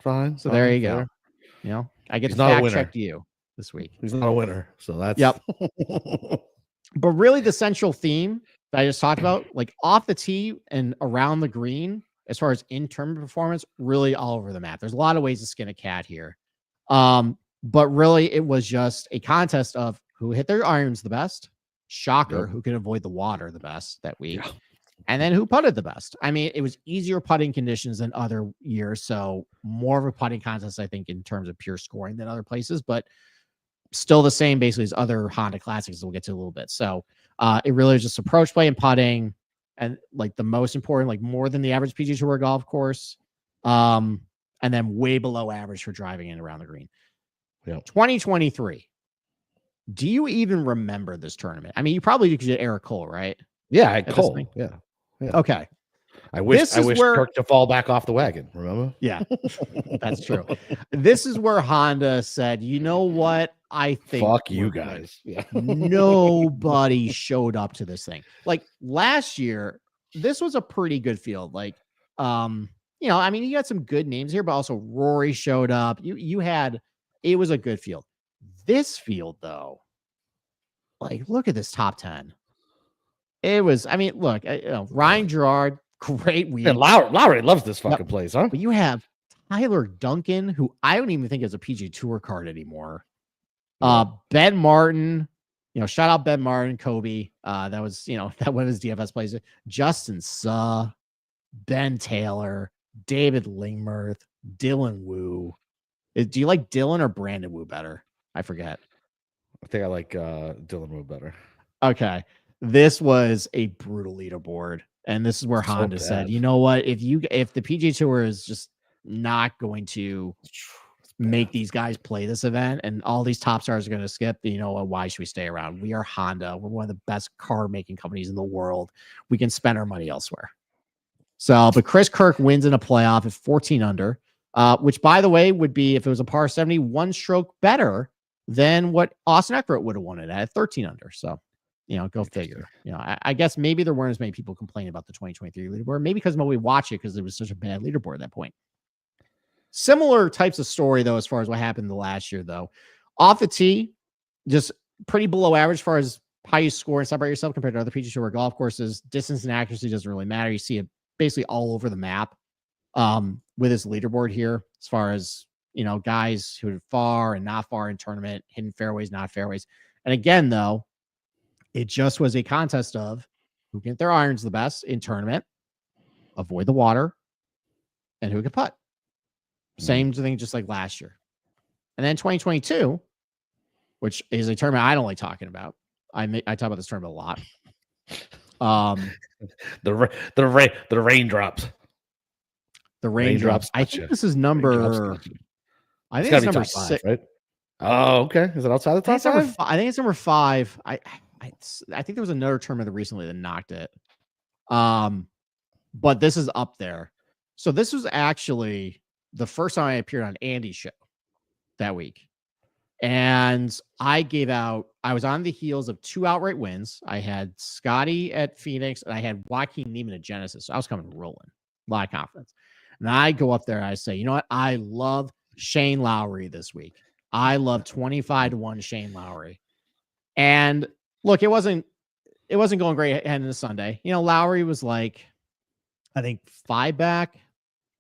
Fine. So there you go. I get to fact check you this week. He's not a winner, so that's But really, the central theme that I just talked about, like off the tee and around the green, as far as in-term performance, really all over the map. There's a lot of ways to skin a cat here. But really, it was just a contest of who hit their irons the best. Shocker, who could avoid the water the best that week. Yeah. And then who putted the best. It was easier putting conditions than other years. So more of a putting contest, I think, in terms of pure scoring than other places. But still the same basically as other Honda Classics we'll get to a little bit. So it really is just approach play and putting, and like the most important, like more than the average PGA Tour golf course, and then way below average for driving in around the green. 2023. Do you even remember this tournament? You probably did because you had Eric Cole, right? Yeah, I had Cole. Yeah. Okay. I wish Kirk to fall back off the wagon. Remember? Yeah, that's true. This is where Honda said, "You know what? I think fuck you guys." Yeah. Nobody showed up to this thing. Like last year, this was a pretty good field. Like, you got some good names here, but also Rory showed up. It was a good field. This field, though, like, look at this top 10. It was. Look, Ryan Gerard. Great week. And Lowry loves this fucking place, huh? But you have Tyler Duncan, who I don't even think is a PGA Tour card anymore. Ben Martin, shout out Ben Martin, Kobe. That was, that one of his DFS plays. Justin Suh, Ben Taylor, David Lingmerth, Dylan Wu. Do you like Dylan or Brandon Wu better? I forget. I think I like Dylan Wu better. Okay. This was a brutal leaderboard. And this is where Honda said, you know what? If the PGA Tour is just not going to make these guys play this event, and all these top stars are going to skip. You know, why should we stay around? We are Honda. We're one of the best car making companies in the world. We can spend our money elsewhere. So, but Chris Kirk wins in a playoff at 14 under, which, by the way, would be, if it was a par 70, 1 stroke better than what Austin Eckert would have won it at 13 under. So, you know, go figure. You know, I guess maybe there weren't as many people complaining about the 2023 leaderboard, maybe because nobody watched it because it was such a bad leaderboard at that point. Similar types of story, though, as far as what happened the last year, though. Off the tee, just pretty below average as far as how you score and separate yourself compared to other PGA Tour golf courses. Distance and accuracy doesn't really matter. You see it basically all over the map with this leaderboard here, as far as, you know, guys who are far and not far in tournament, hidden fairways, not fairways. And again, though, it just was a contest of who can get their irons the best in tournament, avoid the water, and who can putt. Same thing, just like last year. And then 2022, which is a tournament I don't like talking about. I talk about this tournament a lot. The raindrops. The raindrops. I think this is number. I think it's number 6, right? Oh, okay. Is it outside the top 5? I think it's number 5. I think there was another tournament recently that knocked it. But this is up there. So this was actually the first time I appeared on Andy's show that week. And I was on the heels of 2 outright wins. I had Scotty at Phoenix and I had Joaquin Neiman at Genesis. So I was coming rolling, a lot of confidence. And I go up there and I say, you know what? I love Shane Lowry this week. I love 25-1 Shane Lowry. And look, it wasn't going great heading into Sunday. You know, Lowry was like, I think 5 back,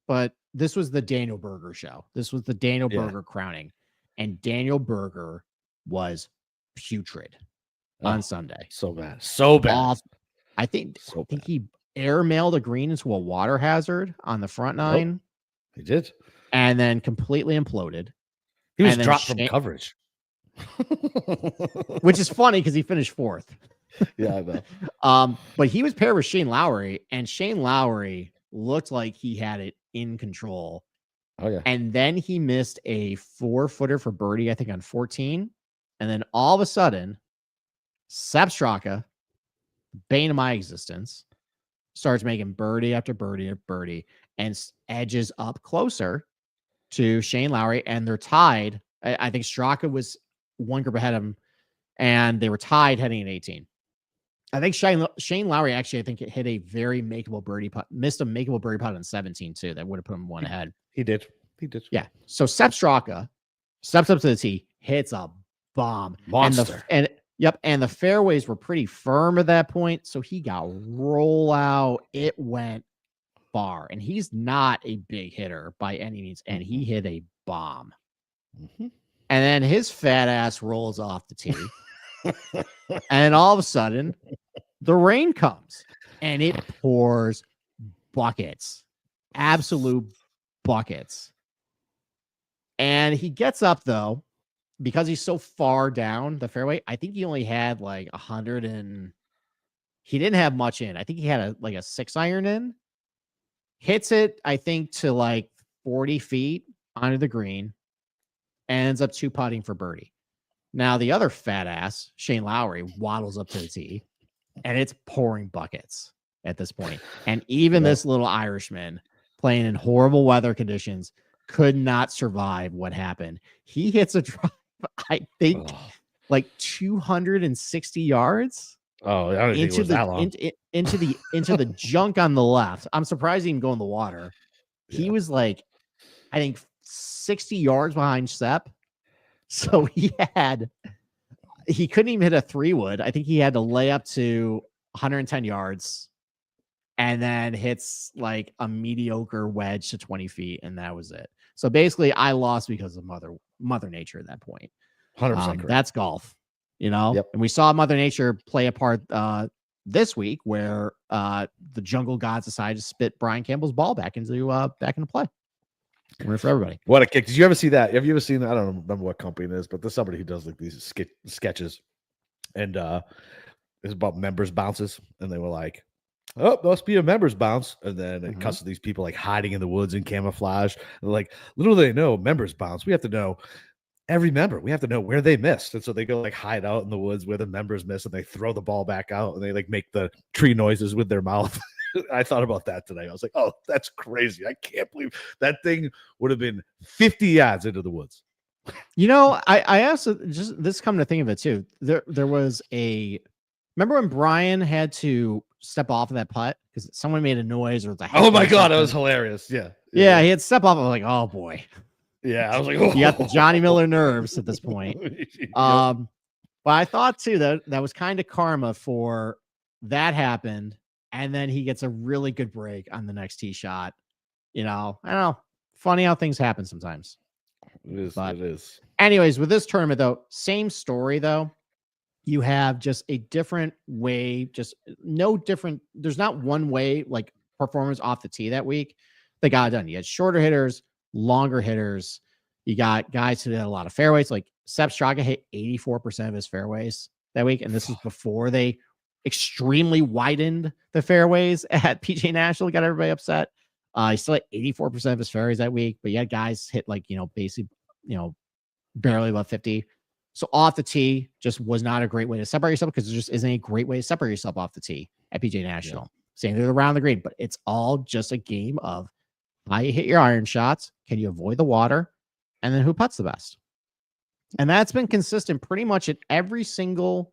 but this was the Daniel Berger show. This was the Daniel Berger crowning. And Daniel Berger was putrid on Sunday. So bad. So bad. I think he airmailed a green into a water hazard on the front 9. He did. And then completely imploded. He was dropped from coverage. Which is funny because he finished 4th. Yeah, I know. But he was paired with Shane Lowry, and Shane Lowry looked like he had it in control. Oh, yeah. And then he missed a 4-footer for birdie, I think, on 14. And then all of a sudden, Sepp Straka, bane of my existence, starts making birdie after birdie after birdie and edges up closer to Shane Lowry. And they're tied. I think Straka was 1 group ahead of him, and they were tied heading in 18. I think Shane Lowry actually, I think, hit a very makeable birdie putt, missed a makeable birdie putt on 17 too. That would have put him 1 ahead. He did. Yeah. So Sepp Straka steps up to the tee, hits a bomb. Monster. And the fairways were pretty firm at that point. So he got roll out. It went far. And he's not a big hitter by any means. And he hit a bomb. Mm-hmm. And then his fat ass rolls off the tee. And all of a sudden, the rain comes and it pours buckets, absolute buckets. And he gets up, though, because he's so far down the fairway. I think he only had like 100 and he didn't have much in. I think he had a 6 iron in. Hits it, I think, to like 40 feet onto the green and ends up 2-putting for birdie. Now, the other fat ass, Shane Lowry, waddles up to the tee, and it's pouring buckets at this point. And even this little Irishman playing in horrible weather conditions could not survive what happened. He hits a drive, I think, like 260 yards. Oh, I don't think it was that long. Into the junk on the left. I'm surprised he didn't go in the water. He was like, I think, 60 yards behind Sepp. So he couldn't even hit a 3-wood. I think he had to lay up to 110 yards and then hits like a mediocre wedge to 20 feet. And that was it. So basically I lost because of mother nature at that point. 100%. That's golf, you know? Yep. And we saw Mother Nature play a part this week where the jungle gods decided to spit Brian Campbell's ball back into play. For everybody. What a kick. Did you ever see that? Have you ever seen, I don't remember what company it is, but there's somebody who does like these sketches, and it's about members bounces, and they were like, Oh, must be a members bounce. And then it cuts to these people like hiding in the woods in camouflage. And like, little do they know, members bounce. We have to know every member. We have to know where they missed. And so they go like hide out in the woods where the members miss, and they throw the ball back out, and they like make the tree noises with their mouth. I thought about that today. I was like, oh, that's crazy. I can't believe that thing would have been 50 yards into the woods. You know, I also just this come to think of it too. There was remember when Brian had to step off of that putt because someone made a noise or the oh my god, that was hilarious. Yeah, he had to step off. I was like, oh boy. Yeah, I was like, oh. You got the Johnny Miller nerves at this point. But I thought too that was kind of karma for that happened, and then he gets a really good break on the next tee shot. You know, I don't know. Funny how things happen sometimes. It is. But it is. anyways, with this tournament though, same story though. You have just a different way, just no different. There's not one way like performance off the tee that week. They got it done. You had shorter hitters, longer hitters. You got guys who had a lot of fairways. Like Sepp Straka hit 84% of his fairways that week. And this is before they extremely widened the fairways at PGA National, got everybody upset. He still had 84% of his fairways that week, but you had guys hit like, basically, barely above 50. So off the tee just was not a great way to separate yourself because there just isn't a great way to separate yourself off the tee at PGA National. Same thing around the green, but it's all just a game of how you hit your iron shots. Can you avoid the water? And then who putts the best? And that's been consistent pretty much at every single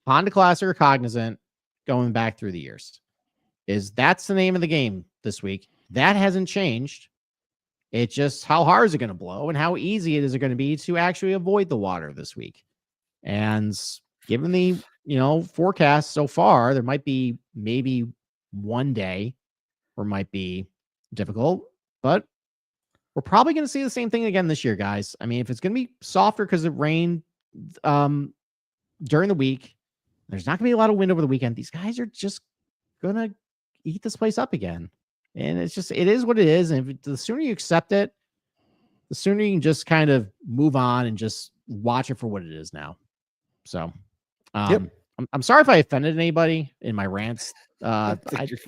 Honda Classic or Cognizant going back through the years. That's the name of the game this week. That hasn't changed. It's just how hard is it going to blow and how easy is it going to be to actually avoid the water this week. And given the, forecast so far, there might be maybe one day where it might be difficult, but we're probably going to see the same thing again this year, guys. I mean, if it's going to be softer because it rained during the week, there's not going to be a lot of wind over the weekend. These guys are just going to eat this place up again. And it is what it is. And the sooner you accept it, the sooner you can just kind of move on and just watch it for what it is now. So, I'm sorry if I offended anybody in my rants. This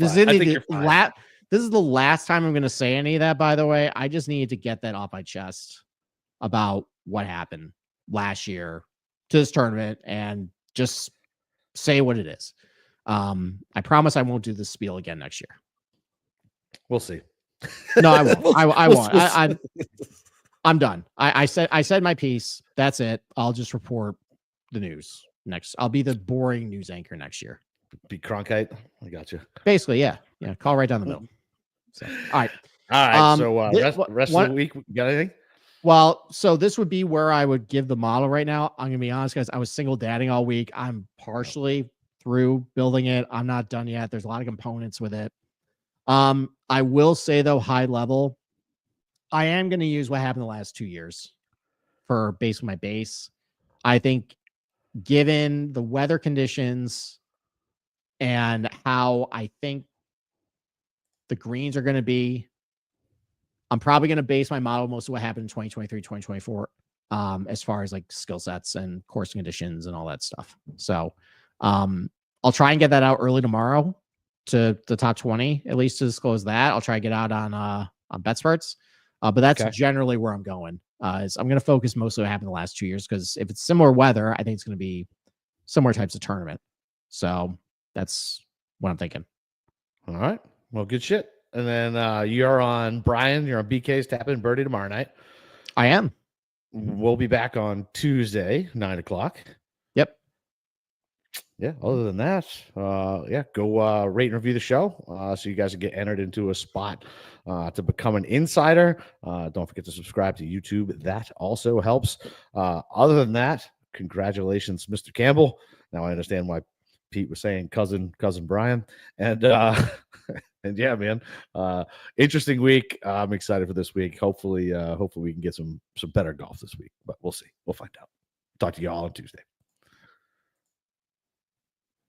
is the last time I'm going to say any of that, by the way. I just needed to get that off my chest about what happened last year to this tournament and just say what it is. I promise I won't do this spiel again next year. We'll see. No, I won't. I won't. I'm done. I said my piece. That's it. I'll just report the news next. I'll be the boring news anchor next year. Be Cronkite. I got you. Basically, yeah. Call right down the middle. So, all right. So rest of the week, you got anything? Well, so this would be where I would give the model right now. I'm gonna be honest, guys. I was single dadding all week. I'm partially through building it. I'm not done yet. There's a lot of components with it. I will say though, high level, I am going to use what happened the last 2 years for basically my base. I think given the weather conditions and how I think the greens are going to be, I'm probably going to base my model most of what happened in 2023, 2024, as far as like skill sets and course conditions and all that stuff. So, I'll try and get that out early tomorrow to the top 20, at least to disclose that. I'll try to get out on BetSports. But that's generally where I'm going. Is I'm going to focus mostly on what happened the last 2 years, because if it's similar weather, I think it's going to be similar types of tournament. So that's what I'm thinking. All right. Well, good shit. And then you're on Brian. You're on BK's Tapping Birdie tomorrow night. I am. We'll be back on Tuesday, 9:00. Yep. Yeah. Other than that, go rate and review the show so you guys can get entered into a spot to become an insider. Don't forget to subscribe to YouTube. That also helps. Other than that, congratulations, Mr. Campbell. Now I understand why Pete was saying cousin Brian. And and yeah, man, interesting week. I'm excited for this week. Hopefully we can get some better golf this week, but we'll see. We'll find out. Talk to you all on Tuesday.